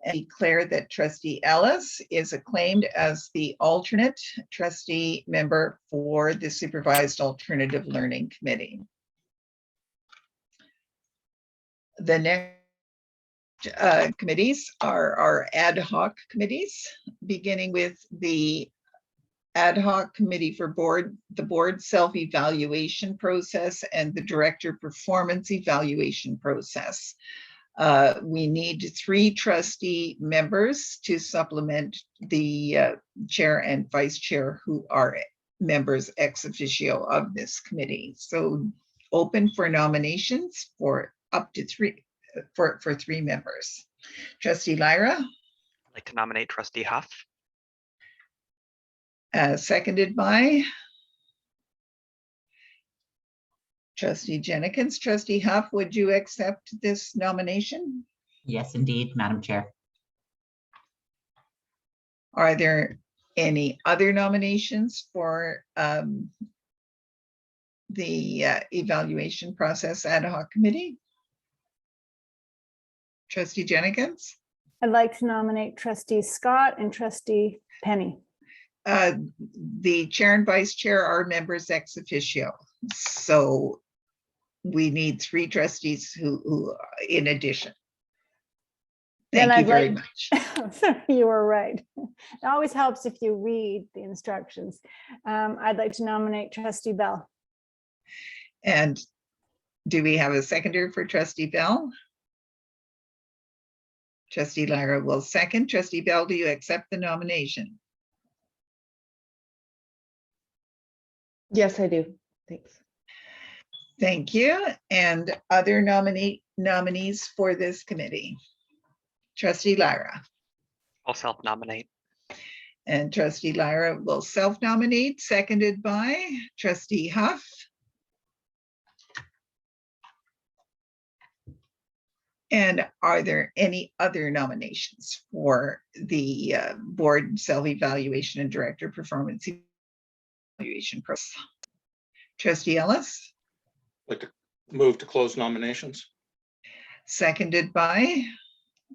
And declare that Trustee Ellis is acclaimed as the alternate trustee member for the Supervised Alternative Learning Committee. The next committees are our ad hoc committees, beginning with the ad hoc committee for the board self-evaluation process and the director performance evaluation process. We need 3 trustee members to supplement the chair and vice chair who are members ex officio of this committee. So open for nominations for up to 3 for 3 members. Trustee Lyra. I'd like to nominate Trustee Huff. Seconded by Trustee Jenkins. Trustee Huff, would you accept this nomination? Yes, indeed, Madam Chair. Are there any other nominations for the evaluation process ad hoc committee? Trustee Jenkins? I'd like to nominate Trustee Scott and Trustee Penny. The chair and vice chair are members ex officio. So we need 3 trustees who in addition. Thank you very much. You were right. It always helps if you read the instructions. I'd like to nominate Trustee Bell. And do we have a seconder for Trustee Bell? Trustee Lyra will second. Trustee Bell, do you accept the nomination? Yes, I do. Thanks. Thank you. And other nominees for this committee? Trustee Lyra. I'll self-nominate. And Trustee Lyra will self-nominate, seconded by Trustee Huff. And are there any other nominations for the board self-evaluation and director performance evaluation process? Trustee Ellis? I'd like to move to close nominations. Seconded by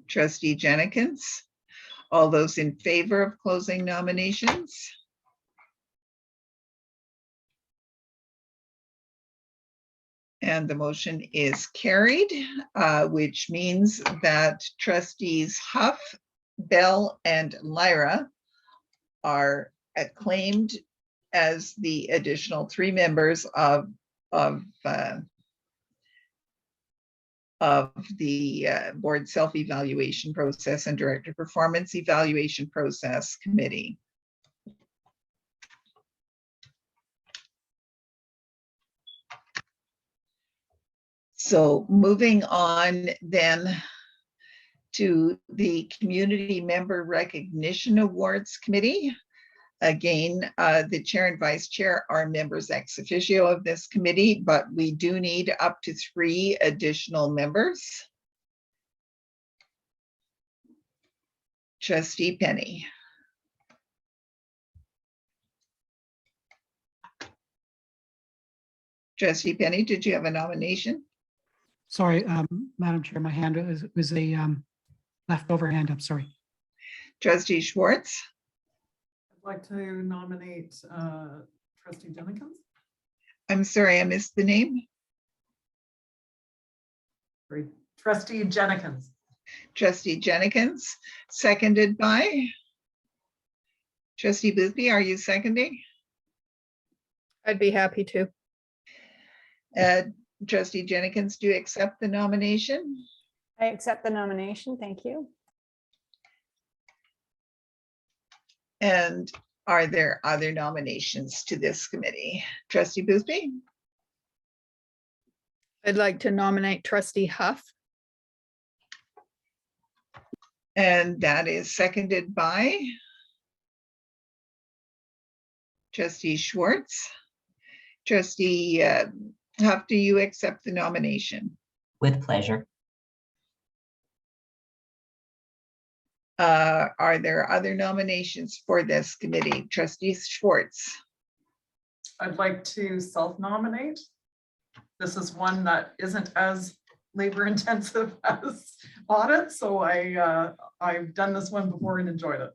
Trustee Jenkins. All those in favor of closing nominations? And the motion is carried, which means that trustees Huff, Bell, and Lyra are acclaimed as the additional 3 members of the board self-evaluation process and director performance evaluation process committee. So moving on then to the Community Member Recognition Awards Committee. Again, the chair and vice chair are members ex officio of this committee, but we do need up to 3 additional members. Trustee Penny. Trustee Penny, did you have a nomination? Sorry, Madam Chair, my hand was a leftover hand up, sorry. Trustee Schwartz. I'd like to nominate Trustee Jenkins. I'm sorry, I missed the name. Sorry, Trustee Jenkins. Trustee Jenkins, seconded by Trustee Boothby. Are you seconding? I'd be happy to. Trustee Jenkins, do you accept the nomination? I accept the nomination. Thank you. And are there other nominations to this committee? Trustee Boothby? I'd like to nominate Trustee Huff. And that is seconded by Trustee Schwartz. Trustee Huff, do you accept the nomination? With pleasure. Are there other nominations for this committee? Trustee Schwartz. I'd like to self-nominate. This is one that isn't as labor intensive as audit, so I've done this one before and enjoyed it.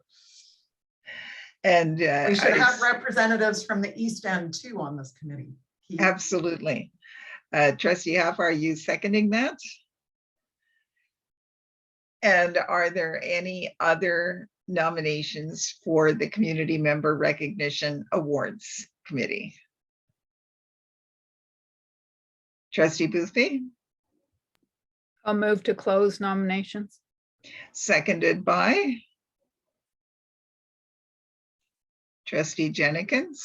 And we should have representatives from the East End too on this committee. Absolutely. Trustee Huff, are you seconding that? And are there any other nominations for the Community Member Recognition Awards Committee? Trustee Boothby? I'll move to close nominations. Seconded by Trustee Jenkins.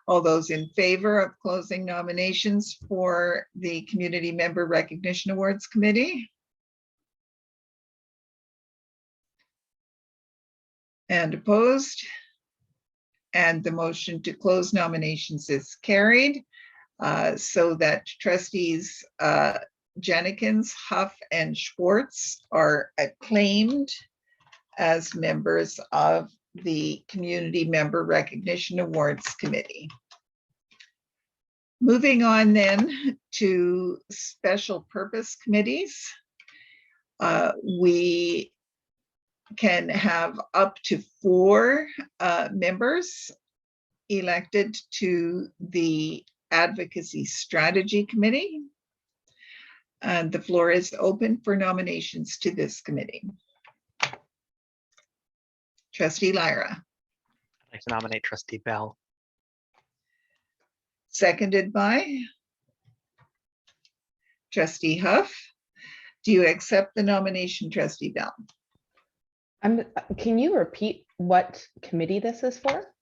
All those in favor of closing nominations for the Community Member Recognition Awards Committee? And opposed? And the motion to close nominations is carried, so that trustees Jenkins, Huff, and Schwartz are acclaimed as members of the Community Member Recognition Awards Committee. Moving on then to special purpose committees. We can have up to 4 members elected to the Advocacy Strategy Committee. And the floor is open for nominations to this committee. Trustee Lyra. I'd like to nominate Trustee Bell. Seconded by Trustee Huff. Do you accept the nomination, Trustee Bell? Can you repeat what committee this is for?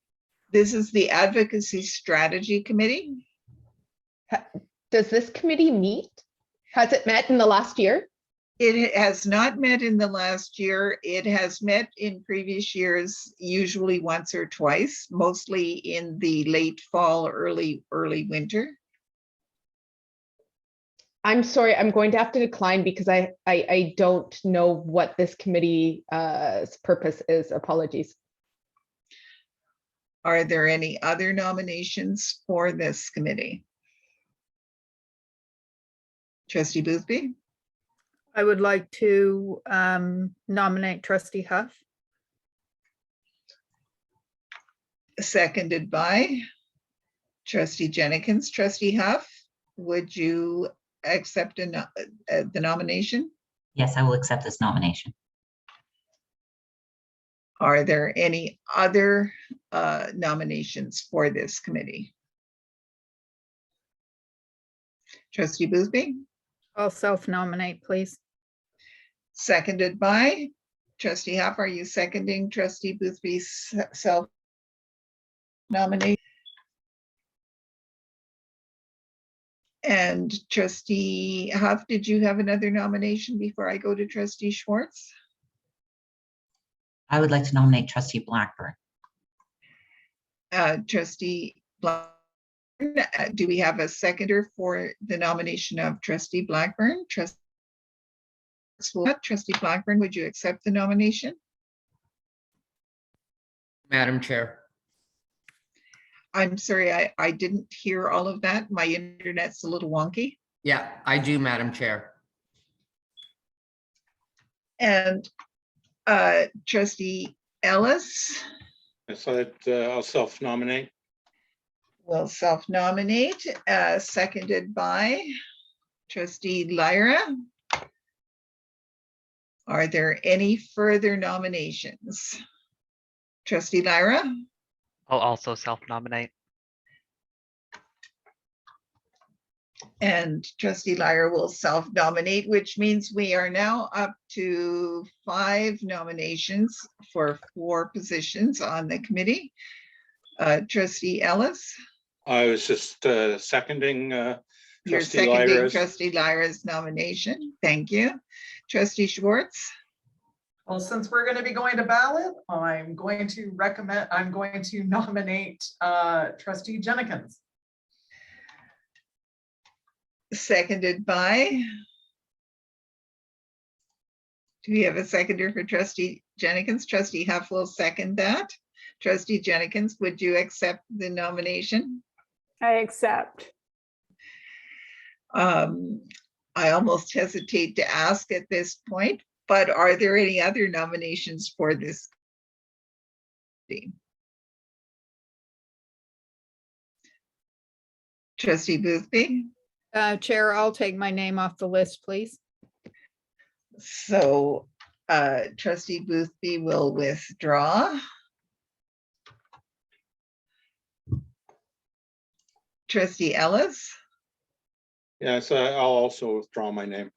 This is the Advocacy Strategy Committee. Does this committee meet? Has it met in the last year? It has not met in the last year. It has met in previous years, usually once or twice, mostly in the late fall, early winter. I'm sorry, I'm going to have to decline because I don't know what this committee's purpose is. Apologies. Are there any other nominations for this committee? Trustee Boothby? I would like to nominate Trustee Huff. Seconded by Trustee Jenkins. Trustee Huff, would you accept the nomination? Yes, I will accept this nomination. Are there any other nominations for this committee? Trustee Boothby, I'll self-nominate, please. seconded by Trustee Huff. Are you seconding Trustee Boothby's self-nomination? And Trustee Huff, did you have another nomination before I go to Trustee Schwartz? I would like to nominate Trustee Blackburn. Trustee Blackburn, do we have a seconder for the nomination of Trustee Blackburn? Trustee Blackburn, would you accept the nomination? Madam Chair. I'm sorry, I didn't hear all of that. My internet's a little wonky. Yeah, I do, Madam Chair. And Trustee Ellis So I'll self-nominate. will self-nominate, seconded by Trustee Lyra. Are there any further nominations? Trustee Lyra? I'll also self-nominate. And Trustee Lyra will self-nominate, which means we are now up to 5 nominations for 4 positions on the committee. Trustee Ellis? I was just seconding You're Trustee seconding Lyra's. Trustee Lyra's nomination. Thank you. Trustee Schwartz? Well, since we're going to be going to ballot, I'm going to nominate Trustee Jenkins. Seconded by? Do we have a seconder for Trustee Jenkins? Trustee Huff will second that. Trustee Jenkins, would you accept the nomination? I accept. I almost hesitate to ask at this point, but are there any other nominations for this team? Trustee Boothby? Chair, I'll take my name off the list, please. So Trustee Boothby will withdraw. Trustee Ellis? Yes, I'll also withdraw my name.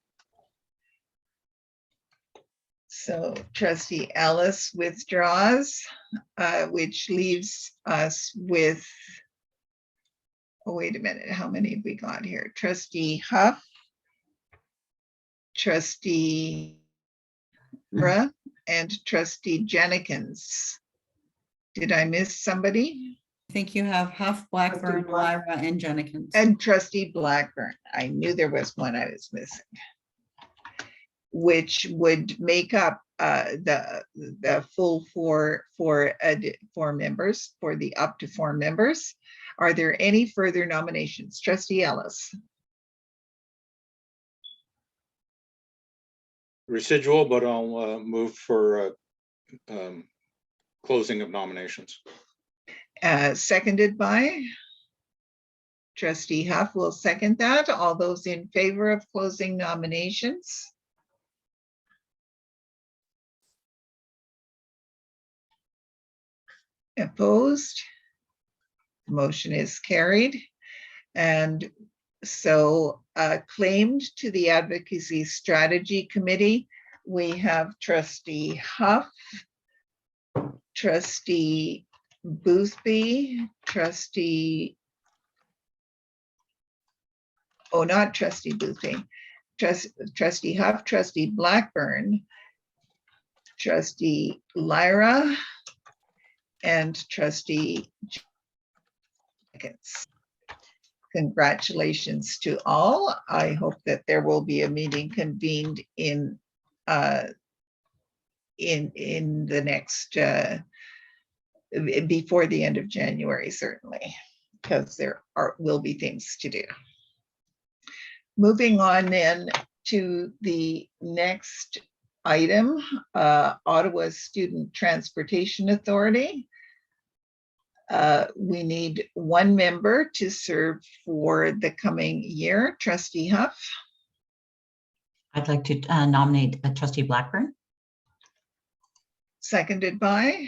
So Trustee Ellis withdraws, which leaves us with, oh, wait a minute, how many have we got here? Trustee Huff, Trustee Ra, and Trustee Jenkins. Did I miss somebody? I think you have Huff, Blackburn, Lyra, and Jenkins. And Trustee Blackburn. I knew there was one I was missing, which would make up the full four members, for the up to 4 members. Are there any further nominations? Trustee Ellis? Residual, but I'll move for closing of nominations. Seconded by? Trustee Huff will second that. All those in favor of closing nominations? Opposed? Motion is carried. And so claimed to the Advocacy Strategy Committee, we have Trustee Huff, Trustee Boothby, Trustee, oh, not Trustee Boothby, Trustee Huff, Trustee Blackburn, Trustee Lyra, and Trustee Jenkins. Congratulations to all. I hope that there will be a meeting convened in the next before the end of January, certainly, because there will be things to do. Moving on then to the next item, Ottawa Student Transportation Authority. We need 1 member to serve for the coming year. Trustee Huff? I'd like to nominate Trustee Blackburn. Seconded by?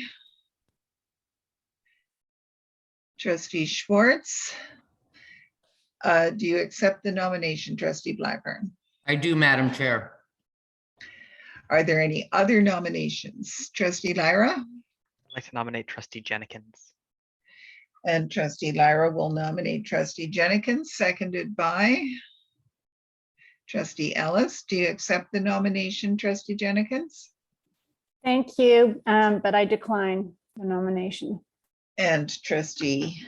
Trustee Schwartz. Do you accept the nomination, Trustee Blackburn? I do, Madam Chair. Are there any other nominations? Trustee Lyra? I'd like to nominate Trustee Jenkins. And Trustee Lyra will nominate Trustee Jenkins, seconded by Trustee Ellis. Do you accept the nomination, Trustee Jenkins? Thank you, but I decline the nomination. And Trustee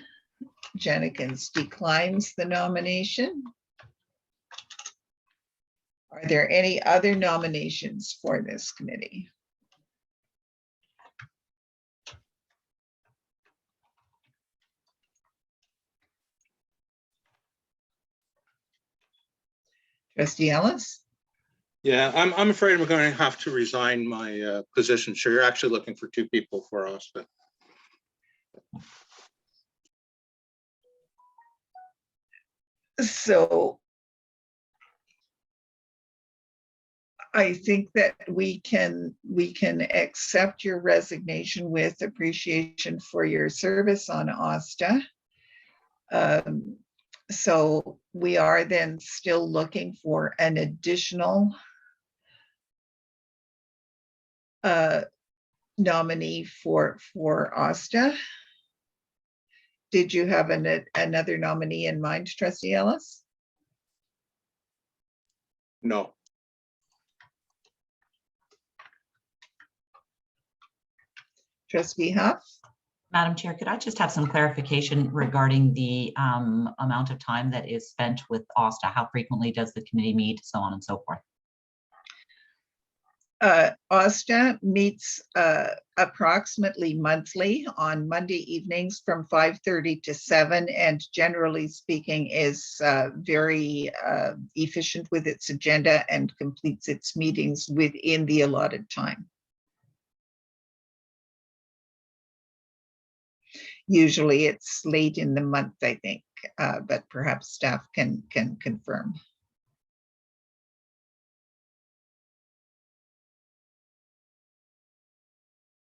Jenkins declines the nomination. Are there any other nominations for this committee? Trustee Ellis? Yeah, I'm afraid I'm going to have to resign my position. So you're actually looking for two people for us, but. So I think that we can accept your resignation with appreciation for your service on OSTA. So we are then still looking for an additional nominee for OSTA. Did you have another nominee in mind, Trustee Ellis? No. Trustee Huff? Madam Chair, could I just have some clarification regarding the amount of time that is spent with OSTA? How frequently does the committee meet, so on and so forth? OSTA meets approximately monthly on Monday evenings from 5:30 to 7, and generally speaking is very efficient with its agenda and completes its meetings within the allotted time. Usually it's late in the month, I think, but perhaps staff can confirm.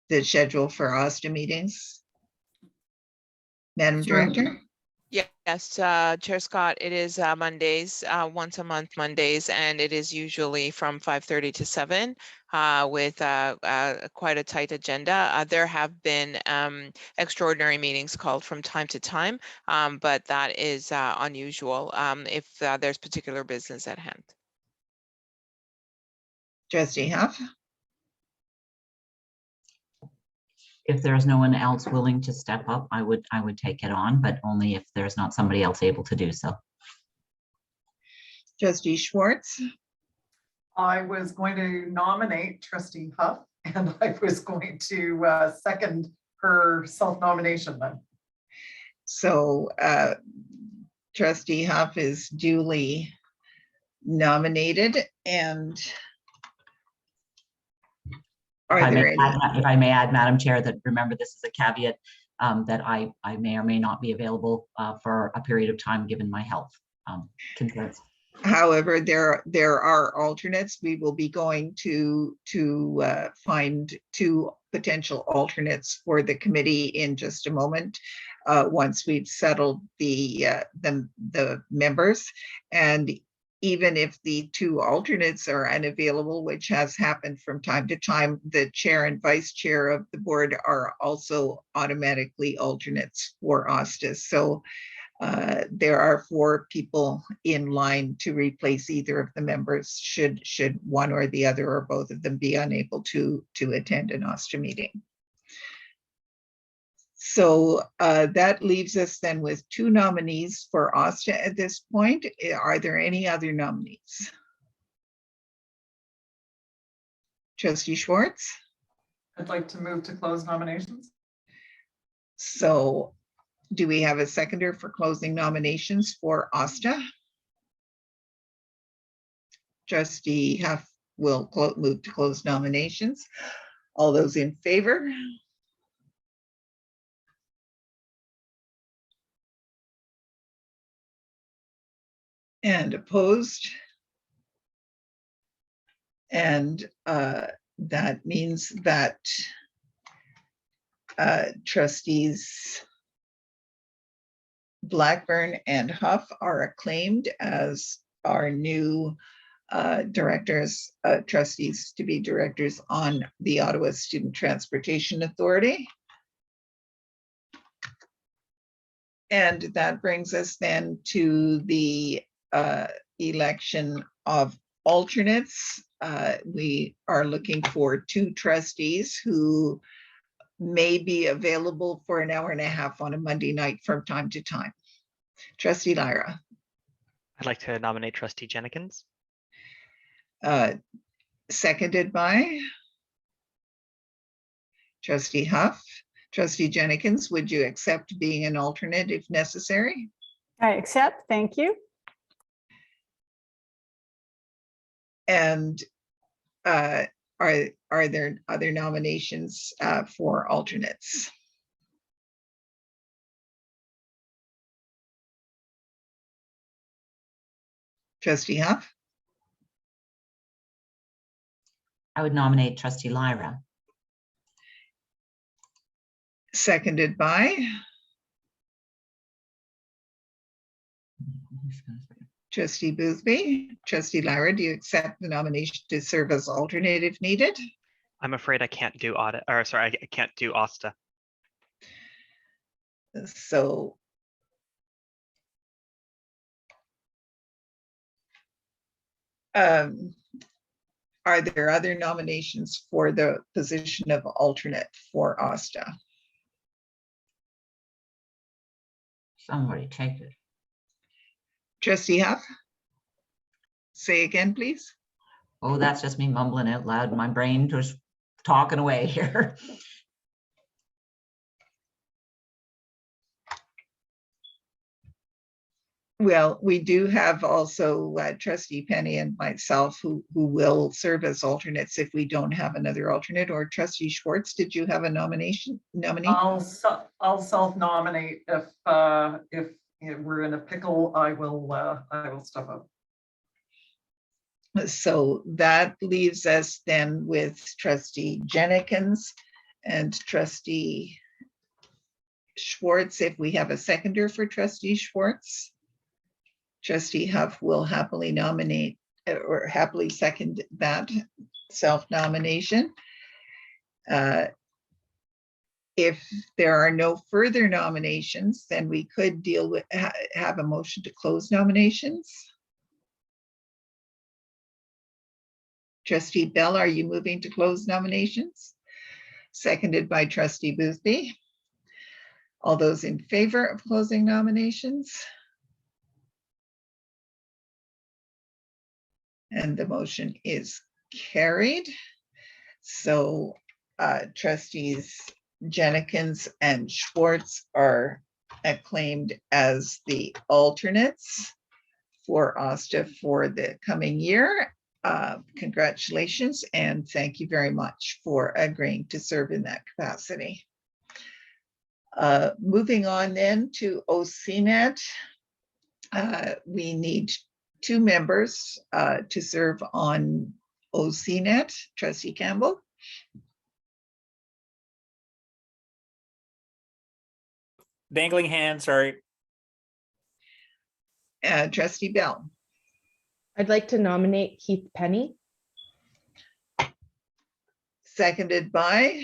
The schedule for OSTA meetings. Madam Director? Yes, Chair Scott, it is Mondays, once a month Mondays, and it is usually from 5:30 to 7 with quite a tight agenda. There have been extraordinary meetings called from time to time, but that is unusual if there's particular business at hand. Trustee Huff? If there's no one else willing to step up, I would take it on, but only if there's not somebody else able to do so. Trustee Schwartz? I was going to nominate Trustee Huff, and I was going to second her self-nomination then. So Trustee Huff is duly nominated, and if I may add, Madam Chair, that remember this is a caveat that I may or may not be available for a period of time given my health concerns. However, there are alternates. We will be going to find two potential alternates for the committee in just a moment, once we've settled the members. And even if the two alternates are unavailable, which has happened from time to time, the chair and vice chair of the board are also automatically alternates for OSTA. So there are 4 people in line to replace either of the members should one or the other or both of them be unable to attend an OSTA meeting. So that leaves us then with 2 nominees for OSTA at this point. Are there any other nominees? Trustee Schwartz? I'd like to move to close nominations. So do we have a seconder for closing nominations for OSTA? Trustee Huff will move to close nominations. All those in favor? And opposed? And that means that trustees Blackburn and Huff are acclaimed as our new directors, trustees to be directors on the Ottawa Student Transportation Authority. And that brings us then to the election of alternates. We are looking for 2 trustees who may be available for an hour and a half on a Monday night from time to time. Trustee Lyra. I'd like to nominate Trustee Jenkins. Seconded by Trustee Huff. Trustee Jenkins, would you accept being an alternate if necessary? I accept, thank you. And are there other nominations for alternates? Trustee Huff. I would nominate Trustee Lyra. Seconded by Trustee Boothby. Trustee Lyra, do you accept the nomination to serve as alternate if needed? I'm afraid I can't do audit, or sorry, I can't do OSTA. So are there other nominations for the position of alternate for OSTA? Somebody take it. Trustee Huff? Say again, please. Oh, that's just me mumbling out loud. My brain just talking away here. Well, we do have also Trustee Penny and myself who will serve as alternates if we don't have another alternate. Or Trustee Schwartz, did you have a nominee? I'll self-nominate if we're in a pickle. I will step up. So that leaves us then with Trustee Jenkins and Trustee Schwartz. If we have a seconder for Trustee Schwartz, Trustee Huff will happily nominate or happily second that self-nomination. If there are no further nominations, then we could deal with have a motion to close nominations. Trustee Bell, are you moving to close nominations? Seconded by Trustee Boothby. All those in favor of closing nominations? And the motion is carried. So Trustees Jenkins and Schwartz are acclaimed as the alternates for OSTA for the coming year. Congratulations and thank you very much for agreeing to serve in that capacity. Moving on then to OCNet. We need 2 members to serve on OCNet. Trustee Campbell. Dangling hand, sorry. Trustee Bell. I'd like to nominate Keith Penny. Seconded by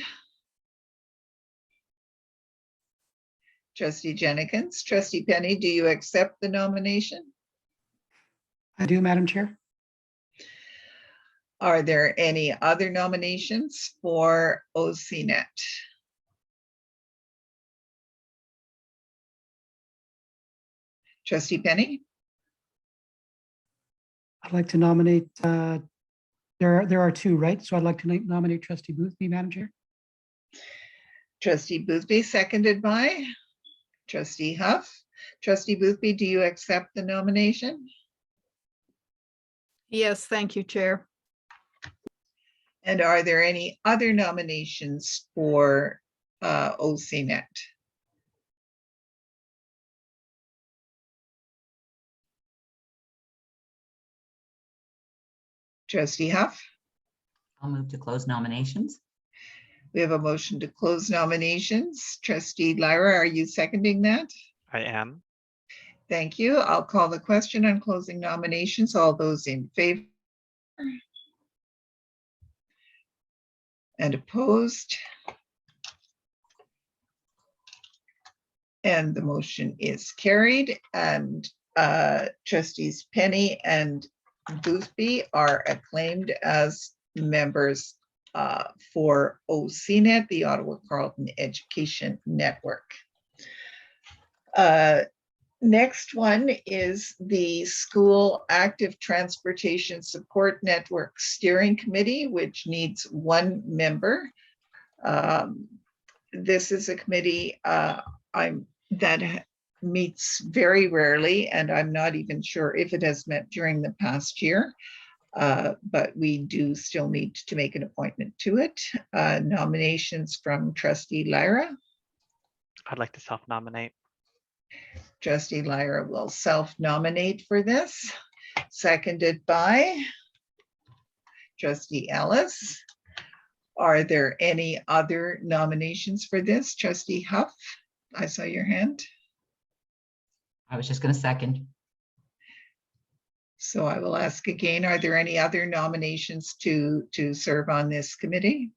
Trustee Jenkins. Trustee Penny, do you accept the nomination? I do, Madam Chair. Are there any other nominations for OCNet? Trustee Penny? I'd like to nominate, there are 2, right? So I'd like to nominate Trustee Boothby, Madam Chair. Trustee Boothby, seconded by Trustee Huff. Trustee Boothby, do you accept the nomination? Yes, thank you, Chair. And are there any other nominations for OCNet? Trustee Huff? I'll move to close nominations. We have a motion to close nominations. Trustee Lyra, are you seconding that? I am. Thank you. I'll call the question on closing nominations. All those in favor? And opposed? And the motion is carried, and trustees Penny and Boothby are acclaimed as members for OCNET, the Ottawa-Carleton Education Network. Next one is the School Active Transportation Support Network Steering Committee, which needs one member. This is a committee that meets very rarely, and I'm not even sure if it has met during the past year, but we do still need to make an appointment to it. Nominations from Trustee Lyra. I'd like to self-nominate. Trustee Lyra will self-nominate for this, seconded by Trustee Ellis. Are there any other nominations for this? Trustee Huff, I saw your hand. I was just going to second. So I will ask again, are there any other nominations to serve on this committee?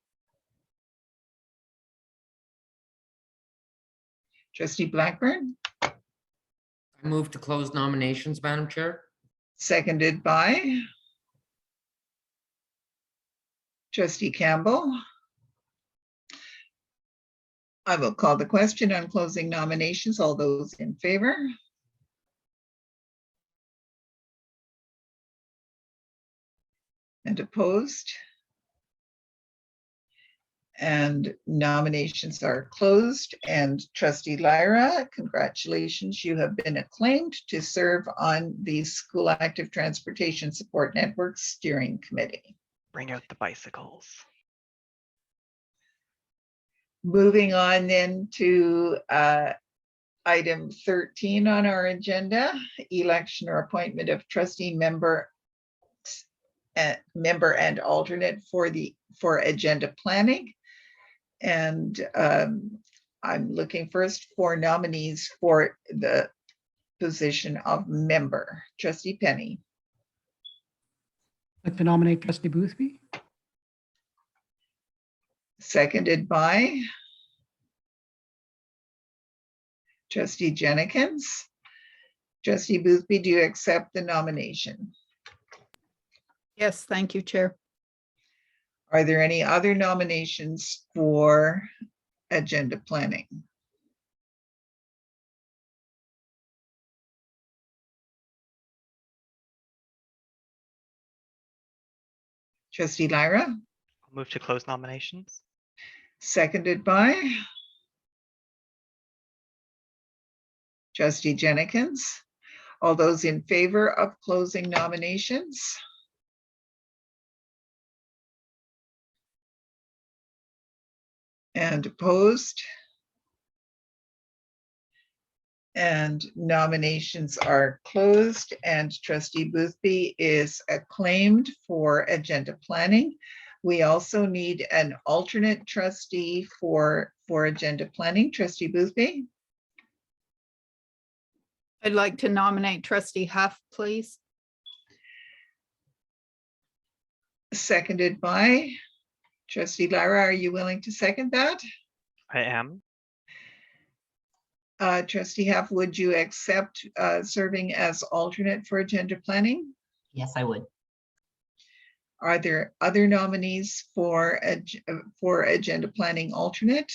Trustee Blackburn? I move to close nominations, Madam Chair. Seconded by Trustee Campbell. I will call the question on closing nominations. All those in favor? And opposed? And nominations are closed. And Trustee Lyra, congratulations, you have been acclaimed to serve on the School Active Transportation Support Network Steering Committee. Bring out the bicycles. Moving on then to item 13 on our agenda, election or appointment of trustee member and alternate for agenda planning. And I'm looking first for nominees for the position of member. Trustee Penny. I'd like to nominate Trustee Boothby. Seconded by Trustee Jenkins. Trustee Boothby, do you accept the nomination? Yes, thank you, Chair. Are there any other nominations for agenda planning? Trustee Lyra? I'll move to close nominations. Seconded by Trustee Jenkins. All those in favor of closing nominations? And opposed? And nominations are closed, and Trustee Boothby is acclaimed for agenda planning. We also need an alternate trustee for agenda planning. Trustee Boothby? I'd like to nominate Trustee Huff, please. Seconded by Trustee Lyra. Are you willing to second that? I am. Trustee Huff, would you accept serving as alternate for agenda planning? Yes, I would. Are there other nominees for agenda planning alternate?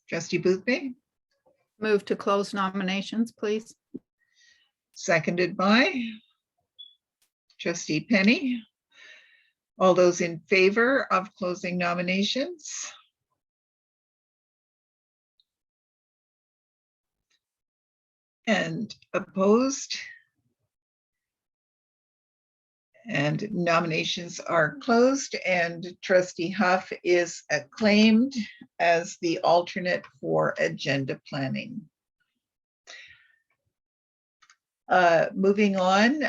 Trustee Boothby? Move to close nominations, please. Seconded by Trustee Penny. All those in favor of closing nominations? And opposed? And nominations are closed, and Trustee Huff is acclaimed as the alternate for agenda planning. Moving on,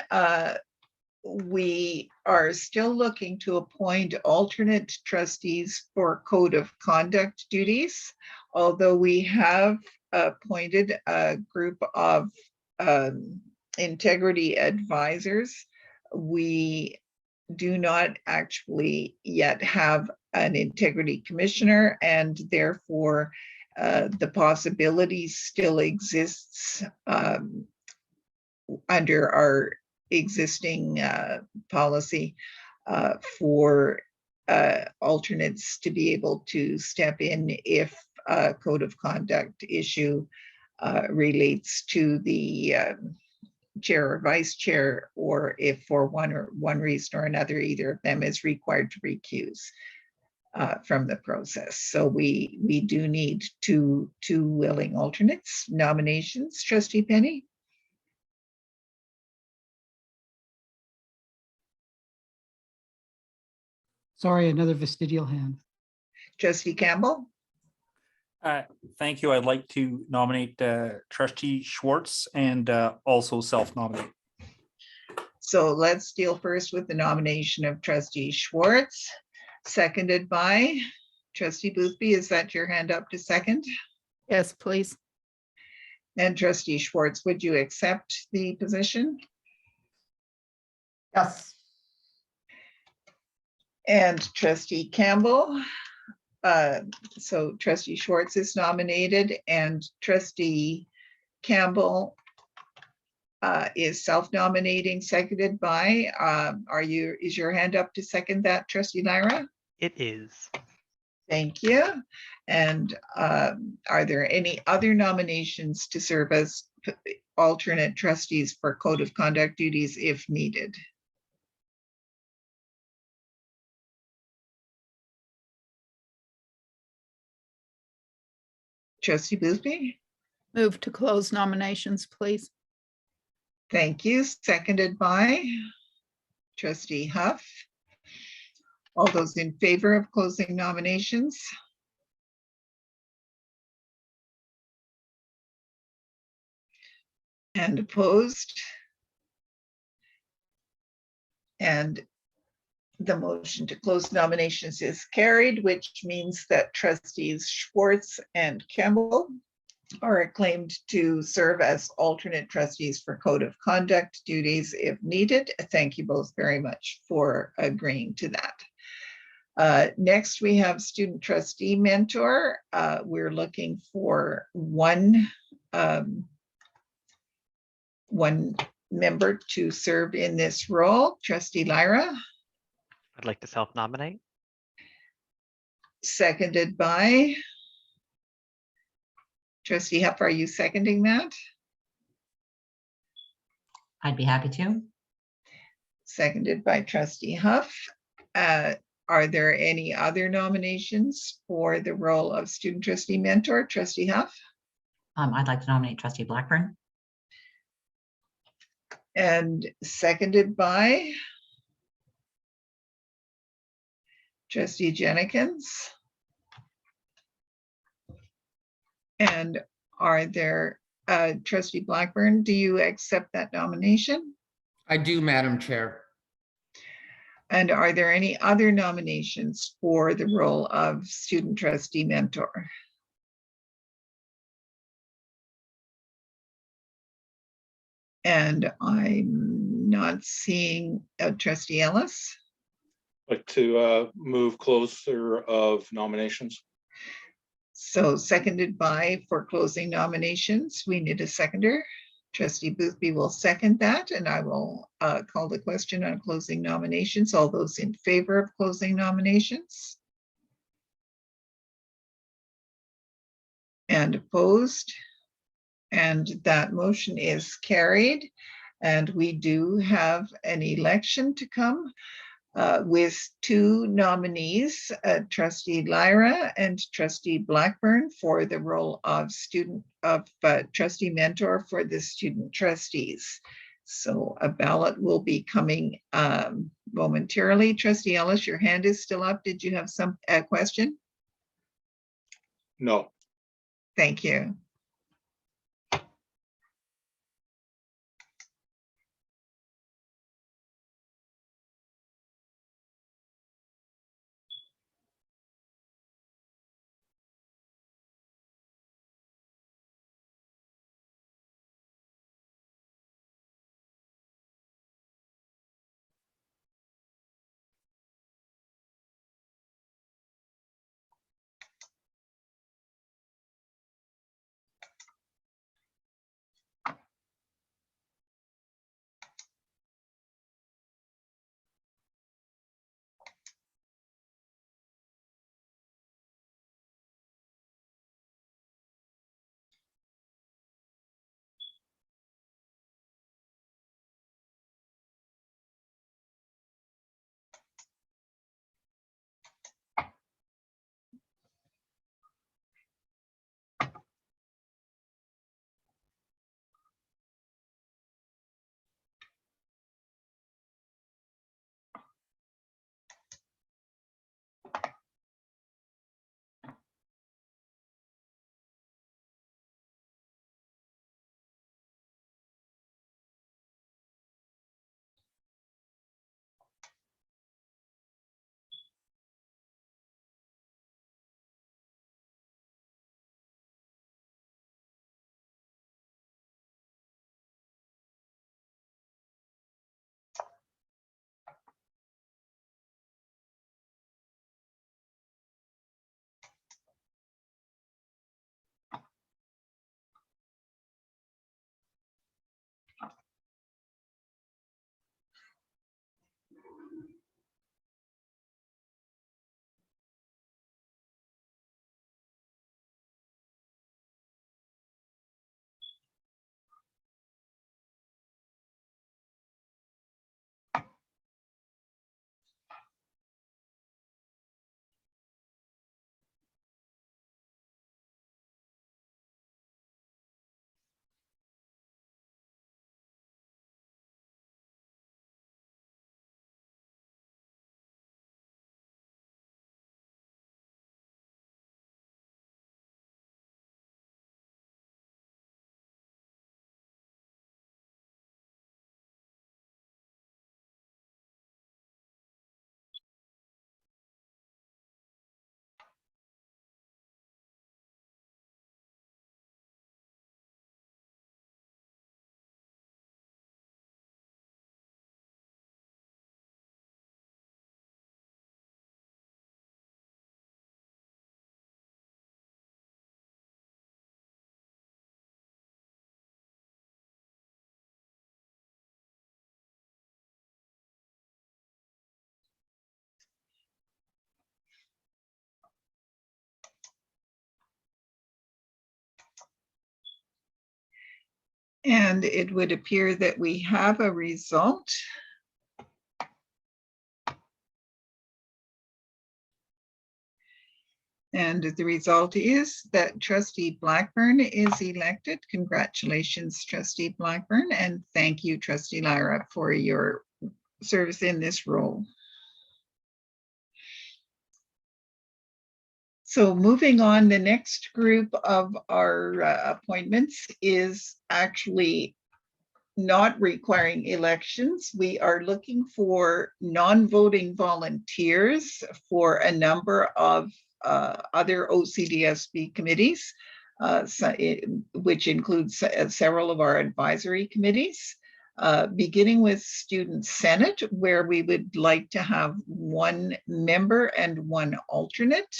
we are still looking to appoint alternate trustees for code of conduct duties, although we have appointed a group of integrity advisors. We do not actually yet have an integrity commissioner, and therefore the possibility still exists under our existing policy for alternates to be able to step in if a code of conduct issue relates to the chair or vice chair, or if for one reason or another, either of them is required to recuse from the process. So we do need two willing alternates. Nominations, Trustee Penny? Sorry, another vestigial hand. Trustee Campbell? Thank you. I'd like to nominate Trustee Schwartz and also self-nominate. So let's deal first with the nomination of Trustee Schwartz, seconded by Trustee Boothby. Is that your hand up to second? Yes, please. And Trustee Schwartz, would you accept the position? Yes. And Trustee Campbell? So Trustee Schwartz is nominated and Trustee Campbell is self-nominating, seconded by, is your hand up to second that, Trustee Lyra? It is. Thank you. And are there any other nominations to serve as alternate trustees for code of conduct duties if needed? Trustee Boothby? Move to close nominations, please. Thank you. Seconded by Trustee Huff. All those in favor of closing nominations? And opposed? And the motion to close nominations is carried, which means that Trustees Schwartz and Campbell are acclaimed to serve as alternate trustees for code of conduct duties if needed. Thank you both very much for agreeing to that. Next, we have student trustee mentor. We're looking for one member to serve in this role. Trustee Lyra? I'd like to self-nominate. Seconded by Trustee Huff. Are you seconding that? I'd be happy to. Seconded by Trustee Huff. Are there any other nominations for the role of student trustee mentor? Trustee Huff? I'd like to nominate Trustee Blackburn. And seconded by Trustee Jenkins. And are there, Trustee Blackburn, do you accept that nomination? I do, Madam Chair. And are there any other nominations for the role of student trustee mentor? And I'm not seeing Trustee Ellis. Like to move closer of nominations. So seconded by for closing nominations. We need a seconder. Trustee Boothby will second that, and I will call the question on closing nominations. All those in favor of closing nominations? And opposed? And that motion is carried. And we do have an election to come with two nominees, Trustee Lyra and Trustee Blackburn, for the role of trustee mentor for the student trustees. So a ballot will be coming momentarily. Trustee Ellis, your hand is still up. Did you have some question? No. Thank you. And it would appear that we have a result. And the result is that Trustee Blackburn is elected. Congratulations, Trustee Blackburn, and thank you, Trustee Lyra, for your service in this role. So moving on, the next group of our appointments is actually not requiring elections. We are looking for non-voting volunteers for a number of other OCDSB committees, which includes several of our advisory committees, beginning with Student Senate, where we would like to have one member and one alternate.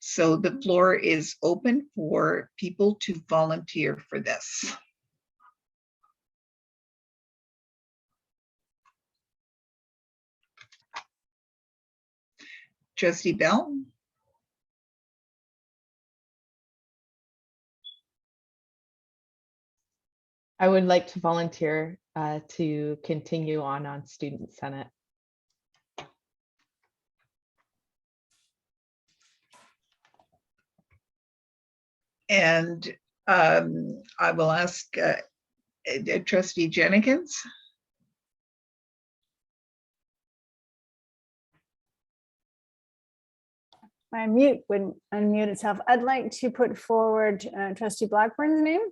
So the floor is open for people to volunteer for this. Trustee Bell? I would like to volunteer to continue on Student Senate. And I will ask Trustee Jenkins. My mute wouldn't unmute itself. I'd like to put forward Trustee Blackburn's name.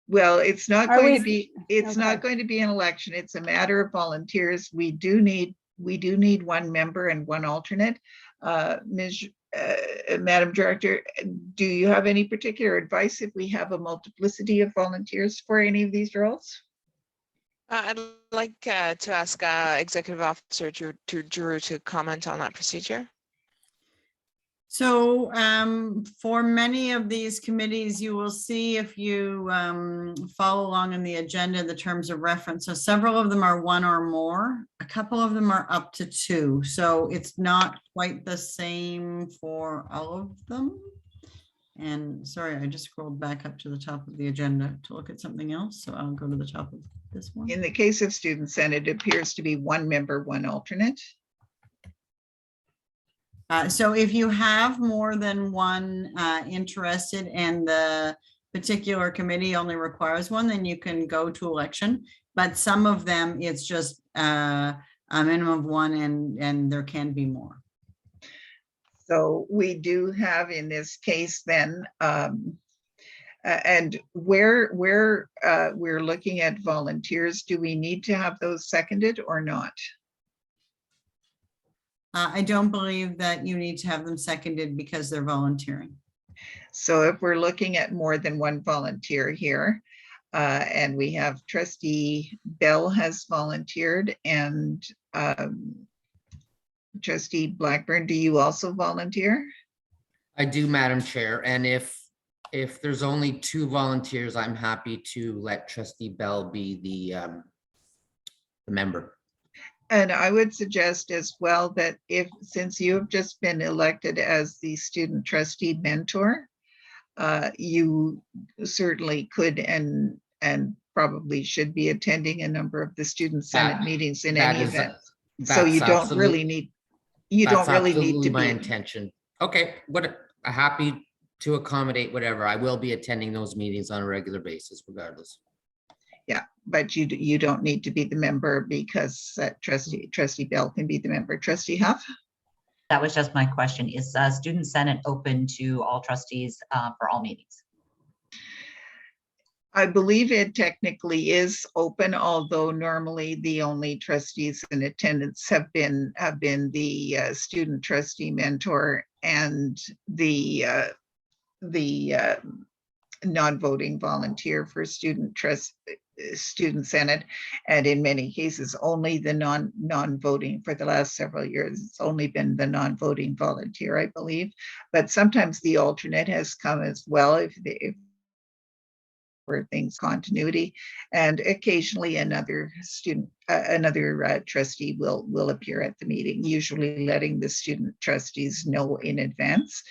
Well, it's not going to be, it's okay. not going to be an election. It's a matter of volunteers. We do need one member and one alternate. Madam Director, do you have any particular advice if we have a multiplicity of volunteers for any of these roles? I'd like to ask Executive Officer Drew to comment on that procedure. So for many of these committees, you will see if you follow along in the agenda, the terms of reference. So several of them are one or more. A couple of them are up to two. So it's not quite the same for all of them. And sorry, I just scrolled back up to the top of the agenda to look at something else. So I'll go to the top of this one. In the case of Student Senate, it appears to be one member, one alternate. So if you have more than one interested and the particular committee only requires one, then you can go to election. But some of them, it's just a minimum of one and there can be more. So we do have in this case then, and where we're looking at volunteers, do we need to have those seconded or not? I don't believe that you need to have them seconded because they're volunteering. So if we're looking at more than one volunteer here, and we have Trustee Bell has volunteered and Trustee Blackburn, do you also volunteer? I do, Madam Chair. And if there's only two volunteers, I'm happy to let Trustee Bell be the member. And I would suggest as well that since you have just been elected as the student trustee mentor, you certainly could and probably should be attending a number of the Student Senate meetings in any event. So you don't really need, to my be. intention. Okay, happy to accommodate whatever. I will be attending those meetings on a regular basis regardless. Yeah, but you don't need to be the member because Trustee Bell can be the member. Trustee Huff? That was just my question. Is Student Senate open to all trustees for all meetings? I believe it technically is open, although normally the only trustees in attendance have been the student trustee mentor and the non-voting volunteer for Student Senate, and in many cases only the non-voting. For the last several years it's only been the non-voting volunteer, I believe, but sometimes the alternate has come as well if for things continuity, and occasionally another trustee will appear at the meeting, usually letting the student trustees know in advance,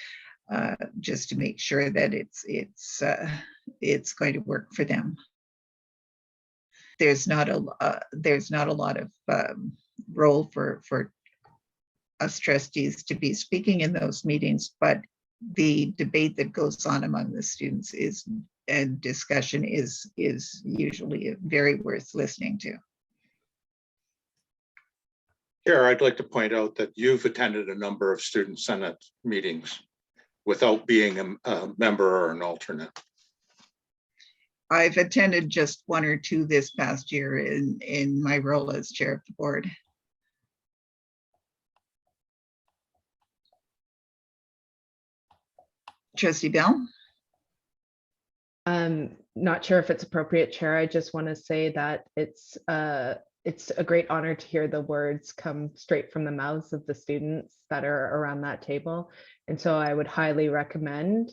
just to make sure that it's it's going to work for them. There's not a lot of role for us trustees to be speaking in those meetings, but the debate that goes on among the students and discussion is usually very worth listening to. Chair, I'd like to point out that you've attended a number of student senate meetings without being a member or an alternate. I've attended just one or two this past year in my role as chair of the board. Trustee Bell? Not sure if it's appropriate, Chair. I just want to say that it's a great honor to hear the words come straight from the mouths of the students that are around that table. And so I would highly recommend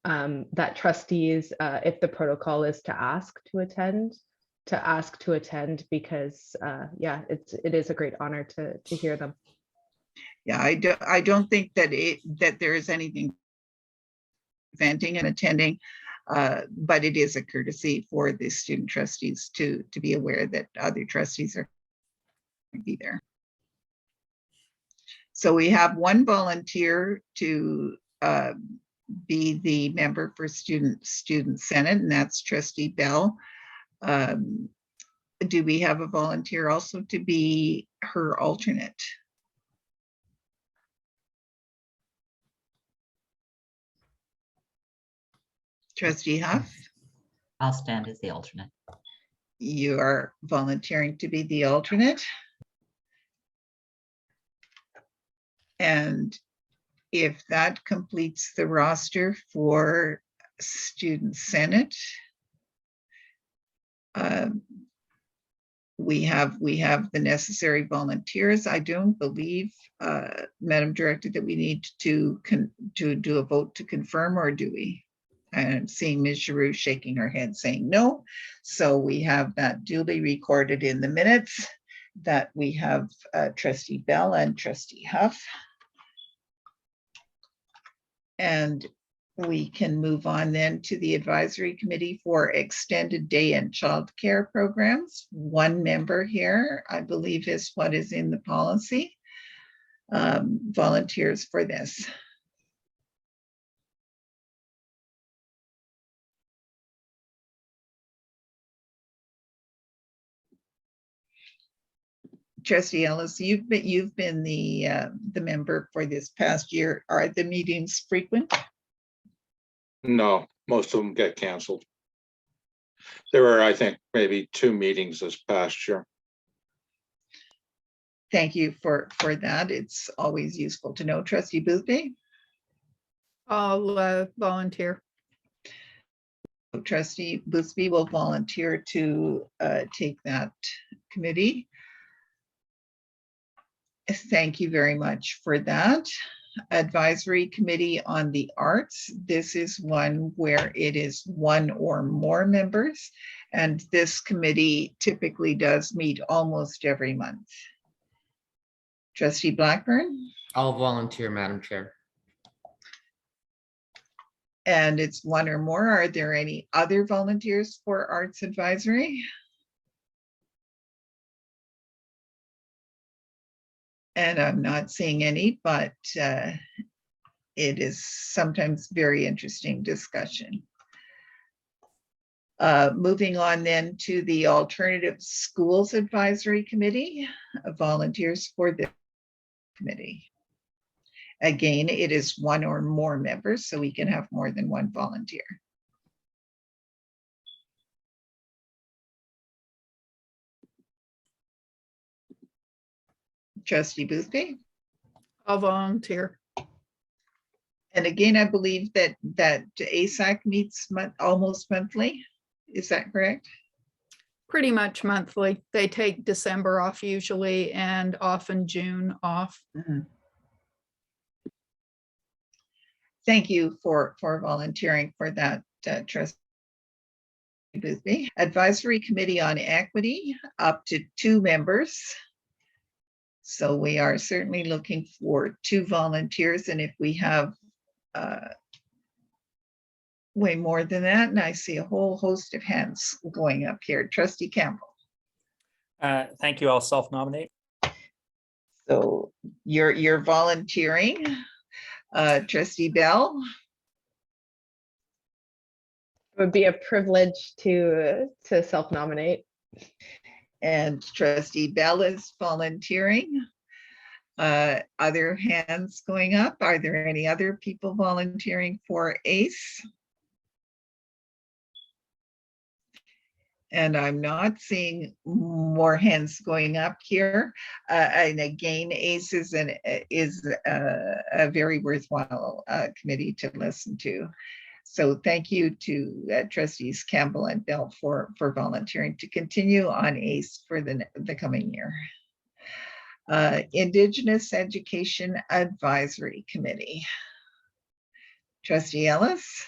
that trustees, if the protocol is to ask to attend, because yeah, it is a great honor to hear them. Yeah, I don't think that there is anything preventing and attending, but it is a courtesy for the student trustees to be aware that other trustees are going to be there. So we have one volunteer to be the member for student senate, and that's Trustee Bell. Do we have a volunteer also to be her alternate? Trustee Huff? I'll stand as the alternate. You are volunteering to be the alternate. And if that completes the roster for Student Senate, we have the necessary volunteers. I don't believe, Madam Director, that we need to do a vote to confirm, or do we? I'm seeing Ms. Giroux shaking her head saying no. So we have that duly recorded in the minutes that we have Trustee Bell and Trustee Huff. And we can move on then to the Advisory Committee for Extended Day and Childcare Programs. One member here, I believe, is what is in the policy. Volunteers for this. Trustee Ellis, you've been the member for this past year. Are the meetings frequent? No, most of them get canceled. There were, I think, maybe 2 meetings this past year. Thank you for that. It's always useful to know. Trustee Boothby? I'll volunteer. Trustee Boothby will volunteer to take that committee. Thank you very much for that. Advisory Committee on the Arts. This is one where it is 1 or more members, and this committee typically does meet almost every month. Trustee Blackburn? I'll volunteer, Madam Chair. And it's 1 or more. Are there any other volunteers for Arts Advisory? And I'm not seeing any, but it is sometimes very interesting discussion. Moving on then to the Alternative Schools Advisory Committee, volunteers for the committee. Again, it is 1 or more members, so we can have more than 1 volunteer. Trustee Boothby? I'll volunteer. And again, I believe that ASAC meets almost monthly. Is that correct? Pretty much monthly. They take December off usually, and often June off. Mm-hmm. Thank you for volunteering for that, Trustee Boothby. Advisory Committee on Equity, up to 2 members. So we are certainly looking for 2 volunteers, and if we have way more than that, and I see a whole host of hands going up here. Trustee Campbell. Thank you. I'll self-nominate. So you're volunteering. Trustee Bell. It would be a privilege to self-nominate. And Trustee Bell is volunteering. Other hands going up? Are there any other people volunteering for ACE? And I'm not seeing more hands going up here. And again, ACE is a very worthwhile committee to listen to. So thank you to trustees Campbell and Bell for volunteering to continue on ACE for the coming year. Indigenous Education Advisory Committee. Trustee Ellis?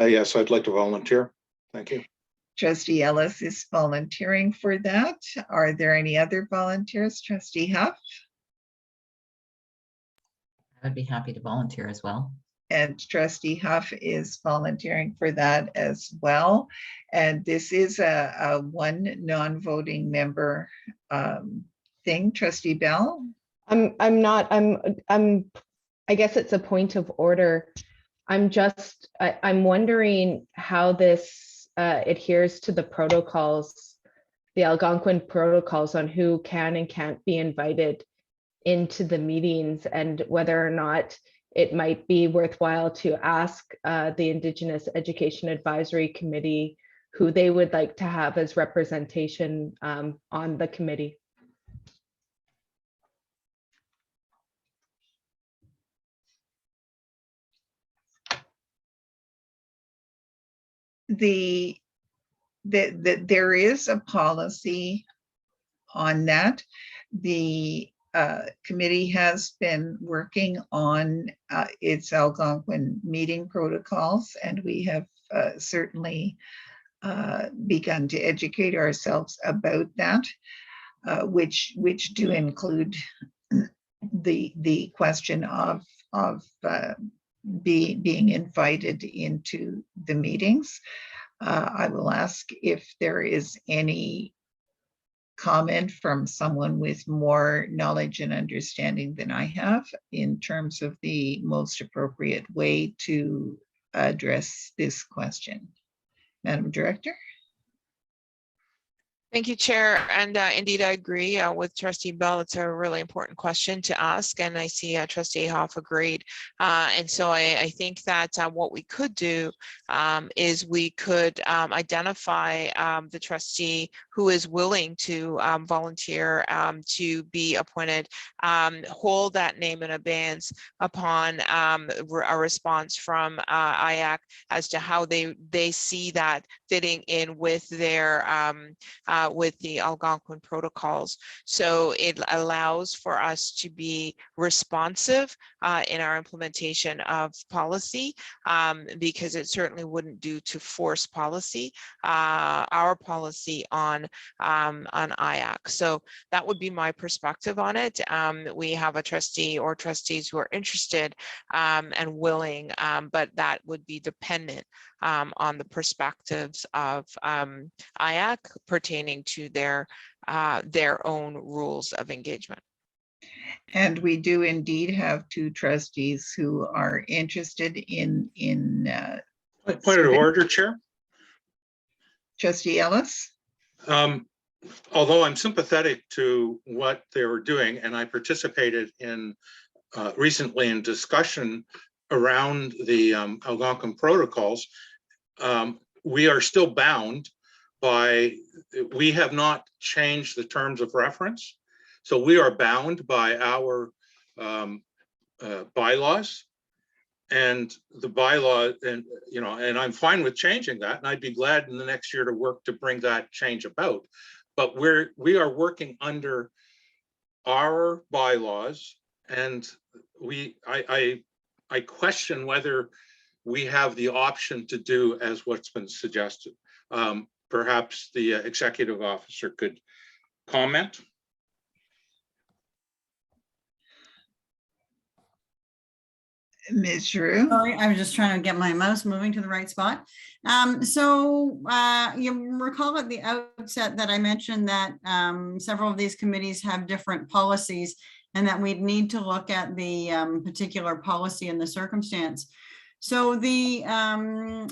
Yes, I'd like to volunteer. Thank you. Trustee Ellis is volunteering for that. Are there any other volunteers? Trustee Huff? I'd be happy to volunteer as well. And Trustee Huff is volunteering for that as well. And this is a one non-voting member thing. Trustee Bell? I guess it's a point of order. I'm wondering how this adheres to the protocols, the Algonquin protocols on who can and can't be invited into the meetings, and whether or not it might be worthwhile to ask the Indigenous Education Advisory Committee who they would like to have as representation on the committee. There is a policy on that. The committee has been working on its Algonquin meeting protocols, and we have certainly begun to educate ourselves about that, which do include the question of being invited into the meetings. I will ask if there is any comment from someone with more knowledge and understanding than I have in terms of the most appropriate way to address this question. Madam Director. Thank you, Chair. And indeed, I agree with Trustee Bell. It's a really important question to ask. And I see Trustee Hoff agreed. And so I think that what we could do is we could identify the trustee who is willing to volunteer to be appointed, hold that name in abeyance upon a response from IAC as to how they see that fitting in with their with the Algonquin protocols. So it allows for us to be responsive in our implementation of policy, because it certainly wouldn't do to force policy, our policy on IAC. So that would be my perspective on it. We have a trustee or trustees who are interested and willing, but that would be dependent on the perspectives of IAC pertaining to their own rules of engagement. And we do indeed have two trustees who are interested in point of order, Chair. Trustee Ellis. Although I'm sympathetic to what they were doing, and I participated in recently in discussion around the Algonquin protocols, we are still bound by, we have not changed the terms of reference. So we are bound by our bylaws, and the bylaw, and I'm fine with changing that. And I'd be glad in the next year to work to bring that change about. But we are working under our bylaws, and I question whether we have the option to do as what's been suggested. Perhaps the executive officer could comment. Ms. Giroux. Sorry, I was just trying to get my mouse moving to the right spot. You recall at the outset that I mentioned that several of these committees have different policies and that we'd need to look at the particular policy and the circumstance. So the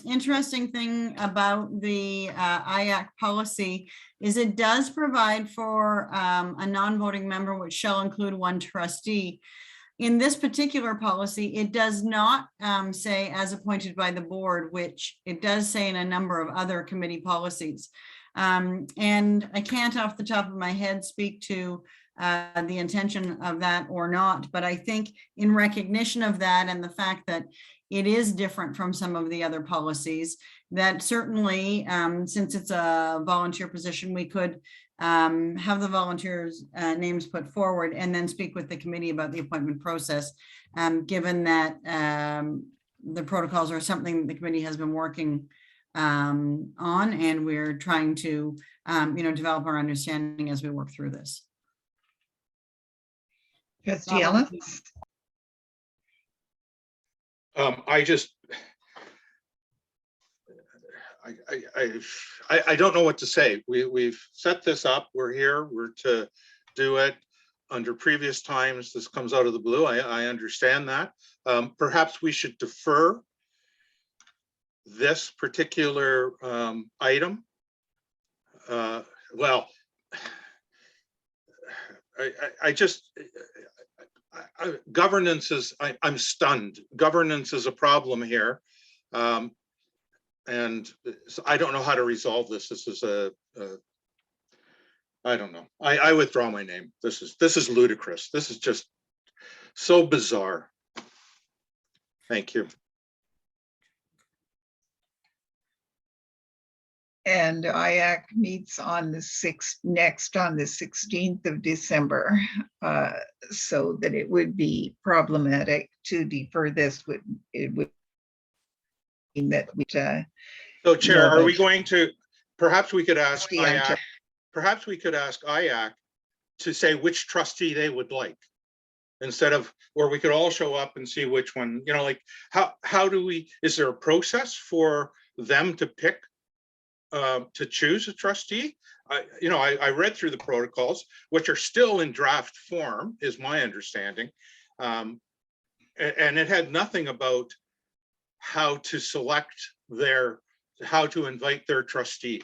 interesting thing about the IAC policy is it does provide for a non-voting member, which shall include one trustee. In this particular policy, it does not say as appointed by the board, which it does say in a number of other committee policies. And I can't off the top of my head speak to the intention of that or not, but I think in recognition of that and the fact that it is different from some of the other policies, that certainly, since it's a volunteer position, we could have the volunteers' names put forward and then speak with the committee about the appointment process, given that the protocols are something the committee has been working on, and we're trying to develop our understanding as we work through this. Trustee Ellis. I don't know what to say. We've set this up. We're here. We're to do it. Under previous times, this comes out of the blue. I understand that. Perhaps we should defer this particular item. Well, governance is, I'm stunned. Governance is a problem here. And so I don't know how to resolve this. This is I don't know. I withdraw my name. This is ludicrous. This is just so bizarre. Thank you. And IAC meets on the 16th of December, so that it would be problematic to defer this. It would mean that we. So, Chair, are we going to? Perhaps we could ask IAC. Perhaps we could ask IAC to say which trustee they would like, instead of, or we could all show up and see which one. You know, like how do we? Is there a process for them to pick? To choose a trustee? I read through the protocols, which are still in draft form, is my understanding. And it had nothing about how to select how to invite their trustee.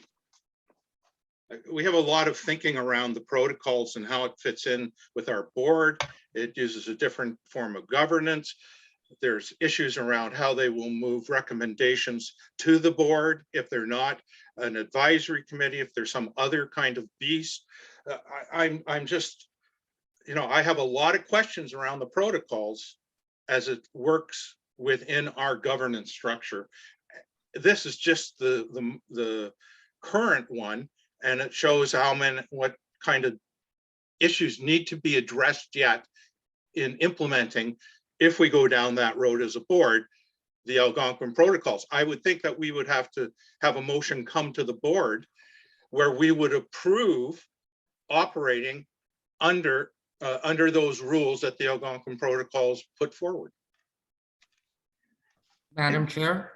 We have a lot of thinking around the protocols and how it fits in with our board. It uses a different form of governance. There's issues around how they will move recommendations to the board if they're not an advisory committee, if there's some other kind of beast. I'm just, I have a lot of questions around the protocols as it works within our governance structure. This is just the current one, and it shows what kind of issues need to be addressed yet in implementing, if we go down that road as a board, the Algonquin protocols. I would think that we would have to have a motion come to the board where we would approve operating under those rules that the Algonquin protocols put forward. Madam Chair?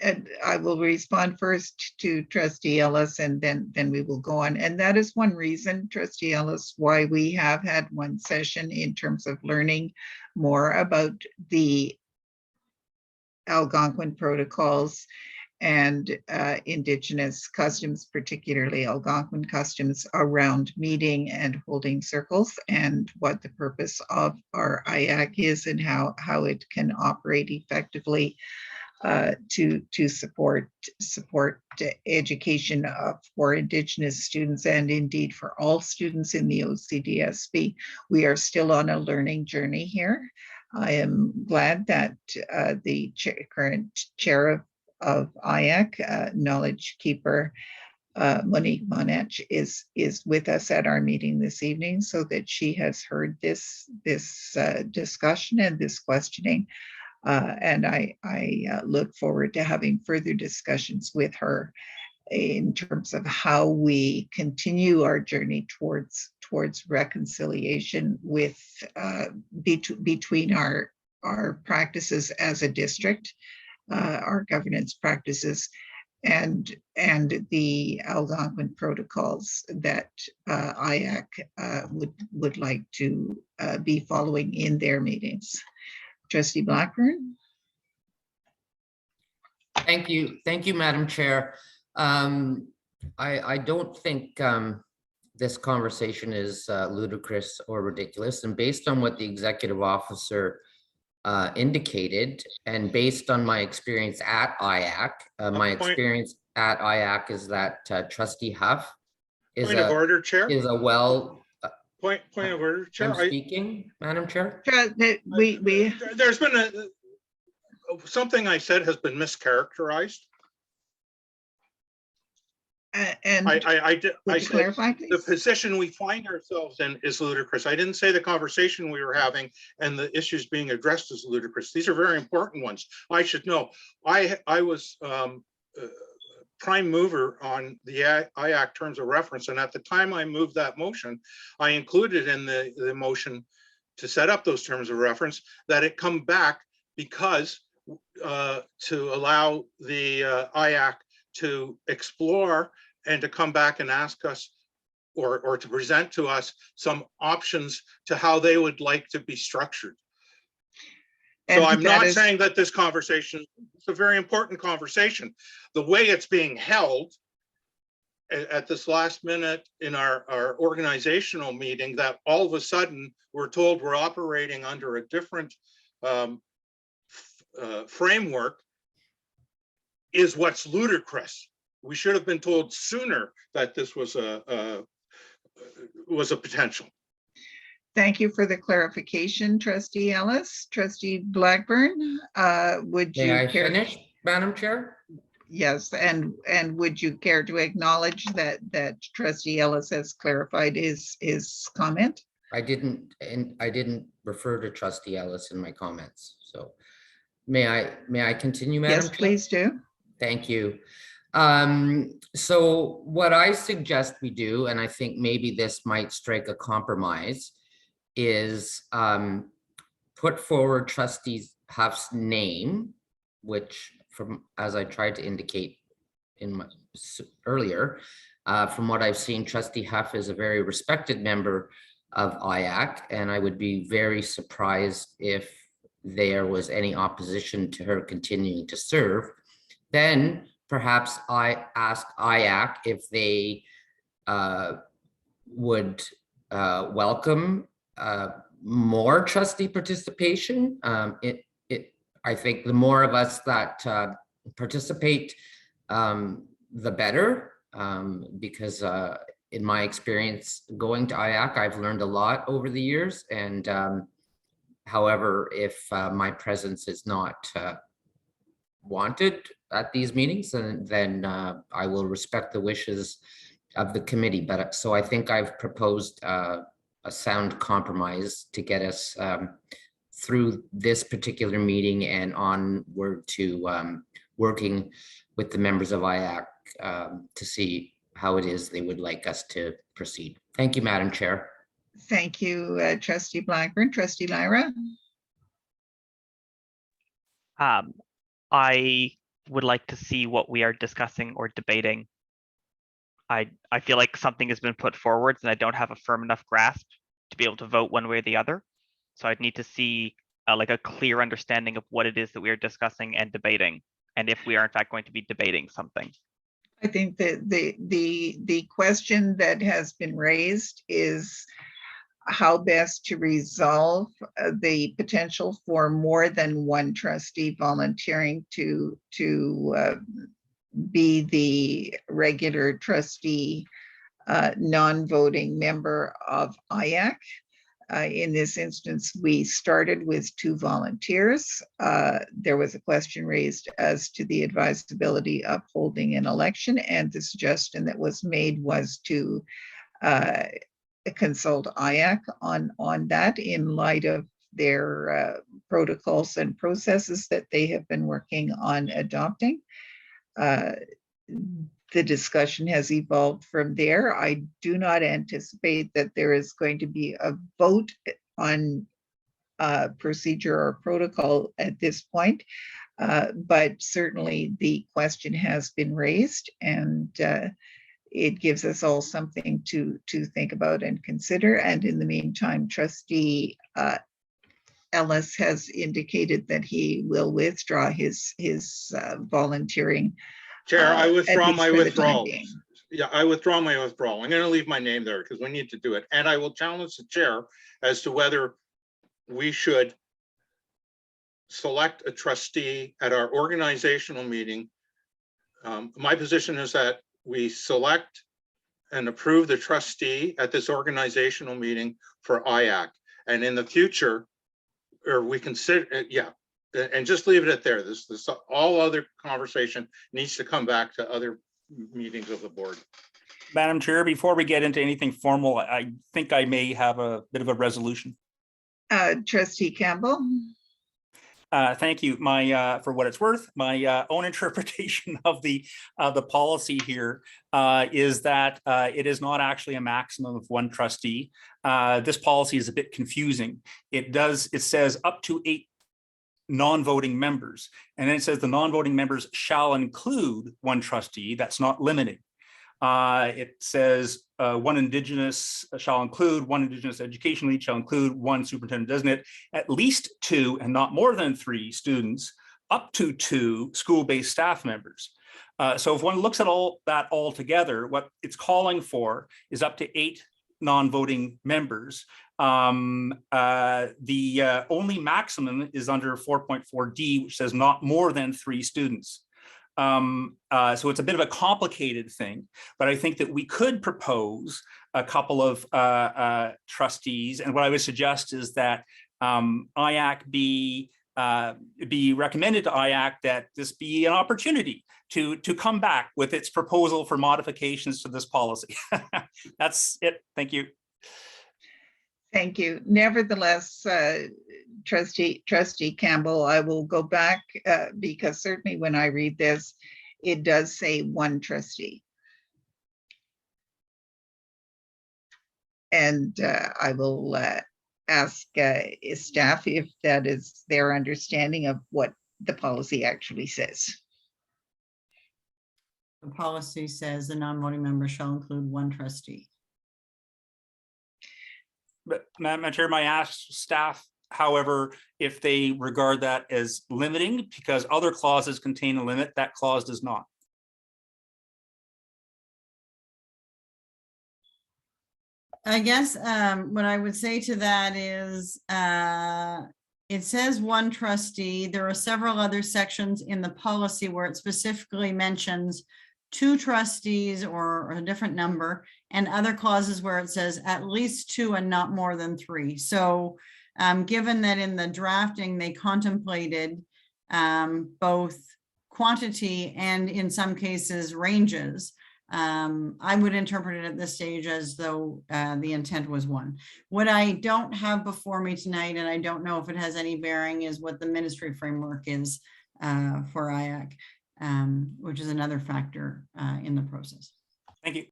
And I will respond first to Trustee Ellis, and then we will go on. And that is one reason, Trustee Ellis, why we have had one session in terms of learning more about the Algonquin protocols and Indigenous customs, particularly Algonquin customs, around meeting and holding circles, and what the purpose of our IAC is and how it can operate effectively to support education for Indigenous students, and indeed for all students in the OCDSB. We are still on a learning journey here. I am glad that the current chair of IAC, knowledge keeper, Monique Menache, is with us at our meeting this evening, so that she has heard this discussion and this questioning. And I look forward to having further discussions with her in terms of how we continue our journey towards reconciliation with between our practices as a district, our governance practices, and the Algonquin protocols that IAC would like to be following in their meetings. Trustee Blackburn. Thank you, Madam Chair. I don't think this conversation is ludicrous or ridiculous, and based on what the executive officer indicated, and based on my experience at IAC, experience at IAC is that Trustee Huff is Point of order, Chair. Is a well. Point of order, Chair. I'm speaking, Madam Chair. There's been something I said has been mischaracterized. And I said clarify, please? The position we find ourselves in is ludicrous. I didn't say the conversation we were having and the issues being addressed is ludicrous. These are very important ones. I should know. I was prime mover on the IAC terms of reference, and at the time I moved that motion, I included in the motion to set up those terms of reference that it come back because to allow the IAC to explore and to come back and ask us or to present to us some options to how they would like to be structured. So I'm not saying that this conversation, it's a very important conversation. The way it's being held at this last minute in our organizational meeting, that all of a sudden we're told we're operating under a different framework, is what's ludicrous. We should have been told sooner that this was a potential. Thank you for the clarification, Trustee Ellis. Trustee Blackburn, would you May I care finish, Madam Chair? Yes, and would you care to acknowledge that Trustee Ellis has clarified his comment? I didn't refer to Trustee Ellis in my comments. So may I continue, Madam Chair? Yes, please do. Thank you. So what I suggest we do, and I think maybe this might strike a compromise, is put forward Trustee Huff's name, which, from as I tried to indicate in my earlier, from what I've seen, Trustee Huff is a very respected member of IAC, and I would be very surprised if there was any opposition to her continuing to serve. Then perhaps I ask IAC if they would welcome more trustee participation. I think the more of us that participate, the better, because in my experience going to IAC, I've learned a lot over the years. And however, if my presence is not wanted at these meetings, then I will respect the wishes of the committee. But so I think I've proposed a sound compromise to get us through this particular meeting and onward to working with the members of IAC to see how it is they would like us to proceed. Thank you, Madam Chair. Thank you, Trustee Blackburn. Trustee Lyra? I would like to see what we are discussing or debating. I feel like something has been put forward and I don't have a firm enough grasp to be able to vote one way or the other. So I'd need to see like a clear understanding of what it is that we are discussing and debating, and if we are in fact going to be debating something. I think that the question that has been raised is how best to resolve the potential for more than one trustee volunteering to be the regular trustee, non-voting member of IAC. In this instance, we started with 2 volunteers. There was a question raised as to the advisability of holding an election, and the suggestion that was made was to consult IAC on that in light of their protocols and processes that they have been working on adopting. The discussion has evolved from there. I do not anticipate that there is going to be a vote on procedure or protocol at this point. But certainly the question has been raised, and it gives us all something to think about and consider. And in the meantime, Trustee Ellis has indicated that he will withdraw his volunteering. Chair, I at withdraw least my for the time withdrawal. being. Yeah, I withdraw my withdrawal. I'm going to leave my name there because we need to do it. And I will challenge the chair as to whether we should select a trustee at our organizational meeting. My position is that we select and approve the trustee at this organizational meeting for IAC. And in the future, or we consider, and just leave it at there. This all other conversation needs to come back to other meetings of the board. Madam Chair, before we get into anything formal, I think I may have a bit of a resolution. Trustee Campbell. Thank you. My for what it's worth, my own interpretation of the policy here is that it is not actually a maximum of one trustee. This policy is a bit confusing. It says up to 8 non-voting members, and then it says the non-voting members shall include one trustee. That's not limiting. It says one Indigenous shall include one Indigenous education lead, shall include one superintendent designate, at least 2 and not more than 3 students, up to 2 school-based staff members. So if one looks at all that all together, what it's calling for is up to 8 non-voting members. The only maximum is under 4.4D, which says not more than 3 students. So it's a bit of a complicated thing, but I think that we could propose a couple of trustees. And what I would suggest is that IAC be recommended to IAC that this be an opportunity to come back with its proposal for modifications to this policy. That's it. Thank you. Thank you. Nevertheless, Trustee Campbell, I will go back because certainly when I read this, it does say one trustee. And I will ask staff if that is their understanding of what the policy actually says. The policy says the non-voting member shall include one trustee. But Madam Chair, I ask staff, however, if they regard that as limiting, because other clauses contain a limit, that clause does not. I guess what I would say to that is it says one trustee. There are several other sections in the policy where it specifically mentions 2 trustees or a different number, and other clauses where it says at least 2 and not more than 3. So given that in the drafting, they contemplated both quantity and in some cases ranges, I would interpret it at this stage as though the intent was 1. What I don't have before me tonight, and I don't know if it has any bearing, is what the ministry framework is for IAC. Which is another factor in the process. Thank you.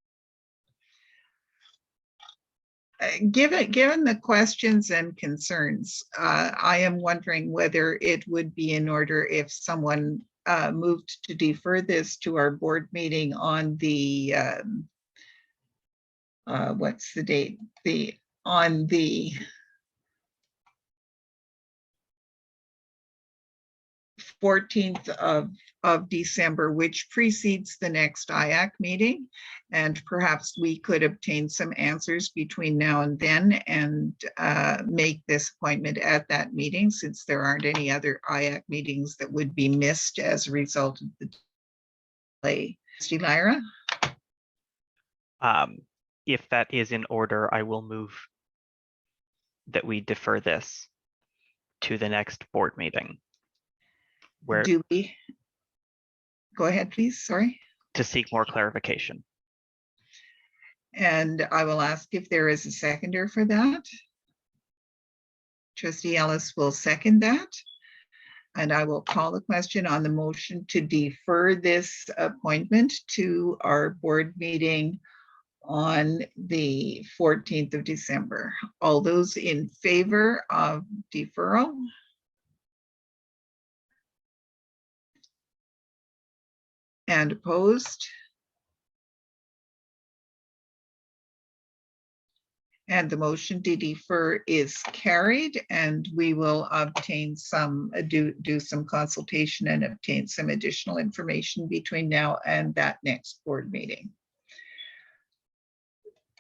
Given the questions and concerns, I am wondering whether it would be in order if someone moved to defer this to our board meeting on the, what's the date? On the 14th of December, which precedes the next IAC meeting. And perhaps we could obtain some answers between now and then and make this appointment at that meeting, since there aren't any other IAC meetings that would be missed as a result of the delay. Trustee Lyra? If that is in order, I will move that we defer this to the next board meeting. Where do we go ahead, please? Sorry. To seek more clarification. And I will ask if there is a seconder for that. Trustee Ellis will second that. And I will call the question on the motion to defer this appointment to our board meeting on the 14th of December. All those in favor of deferral? And opposed? And the motion to defer is carried, and we will obtain some, do some consultation and obtain some additional information between now and that next board meeting.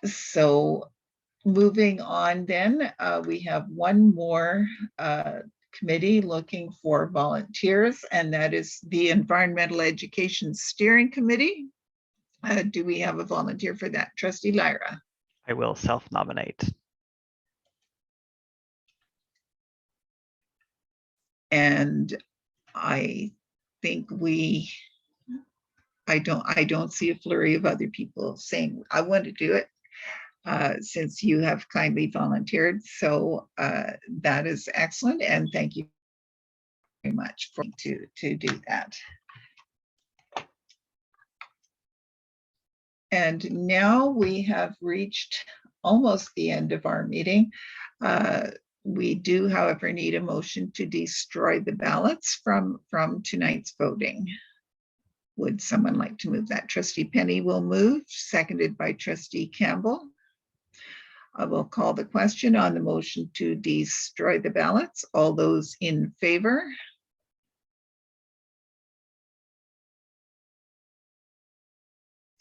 So moving on then, we have one more committee looking for volunteers, and that is the Environmental Education Steering Committee. Do we have a volunteer for that? Trustee Lyra. I will self-nominate. And I think I don't see a flurry of other people saying, I want to do it, since you have kindly volunteered. So that is excellent. And thank you very much to do that. And now we have reached almost the end of our meeting. We do, however, need a motion to destroy the ballots from tonight's voting. Would someone like to move that? Trustee Penny will move, seconded by Trustee Campbell. I will call the question on the motion to destroy the ballots. All those in favor?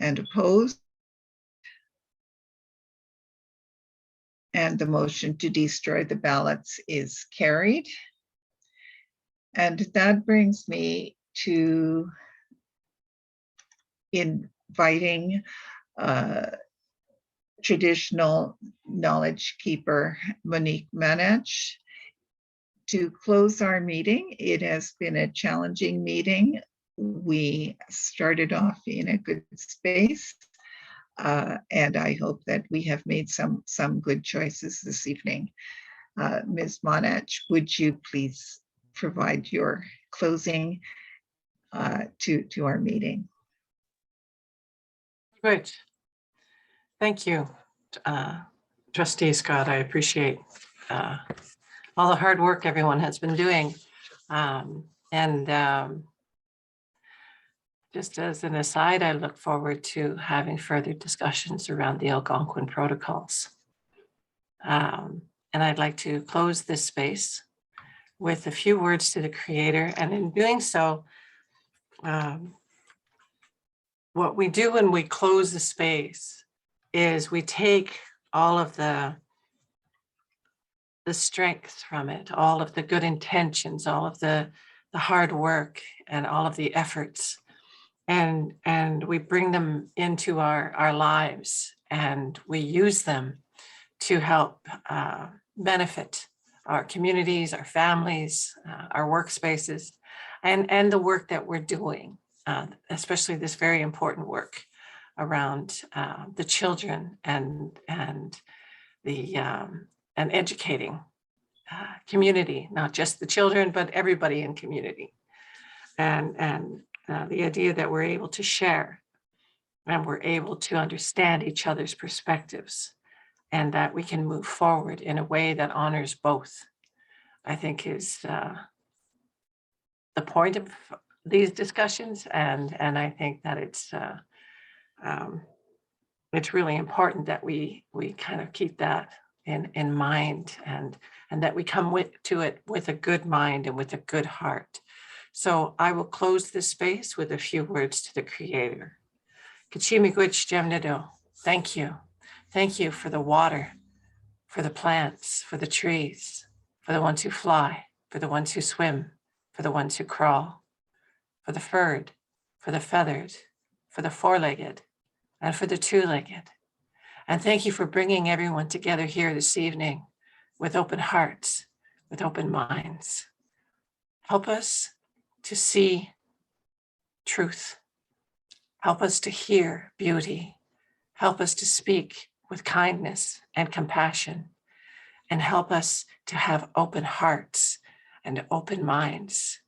And opposed? And the motion to destroy the ballots is carried. And that brings me to inviting traditional knowledge keeper Monique Menache to close our meeting. It has been a challenging meeting. We started off in a good space, and I hope that we have made some good choices this evening. Ms. Menache, would you please provide your closing to our meeting? Good. Thank you, Trustee Scott. I appreciate all the hard work everyone has been doing. Just as an aside, I look forward to having further discussions around the Algonquin protocols. And I'd like to close this space with a few words to the Creator. And in doing so, what we do when we close the space is we take all of the strength from it, all of the good intentions, all of the hard work and all of the efforts, and we bring them into our lives, and we use them to help benefit our communities, our families, our workspaces, and the work that we're doing, especially this very important work around the children and educating community, not just the children, but everybody in community. And the idea that we're able to share and we're able to understand each other's perspectives, and that we can move forward in a way that honors both, I think is the point of these discussions. And I think that it's really important that we kind of keep that in mind, and that we come to it with a good mind and with a good heart. So I will close this space with a few words to the Creator. Kachimigwich Jemnido, thank you. Thank you for the water, for the plants, for the trees, for the ones who fly, for the ones who swim, for the ones who crawl, for the furred, for the feathered, for the four-legged, and for the two-legged. And thank you for bringing everyone together here this evening with open hearts, with open minds. Help us to see truth. Help us to hear beauty. Help us to speak with kindness and compassion. And help us to have open hearts and open minds,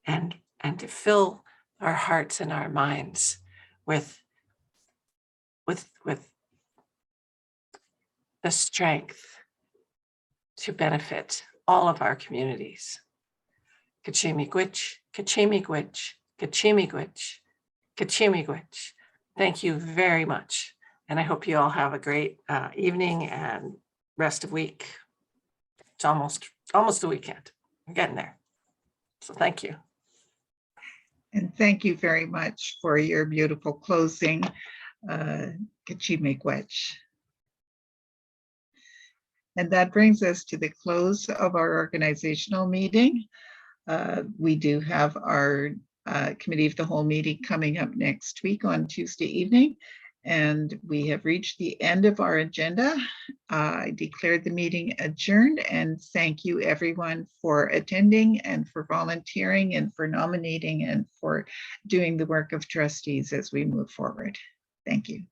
and to fill our hearts and our minds with the strength to benefit all of our communities. Kachimigwich, Kachimigwich, Kachimigwich, Kachimigwich. Thank you very much. And I hope you all have a great evening and rest of week. It's almost the weekend. We're getting there. So thank you. And thank you very much for your beautiful closing, Kachimigwech. And that brings us to the close of our organizational meeting. We do have our Committee of the Whole meeting coming up next week on Tuesday evening. And we have reached the end of our agenda. I declare the meeting adjourned, and thank you everyone for attending and for volunteering and for nominating and for doing the work of trustees as we move forward. Thank you.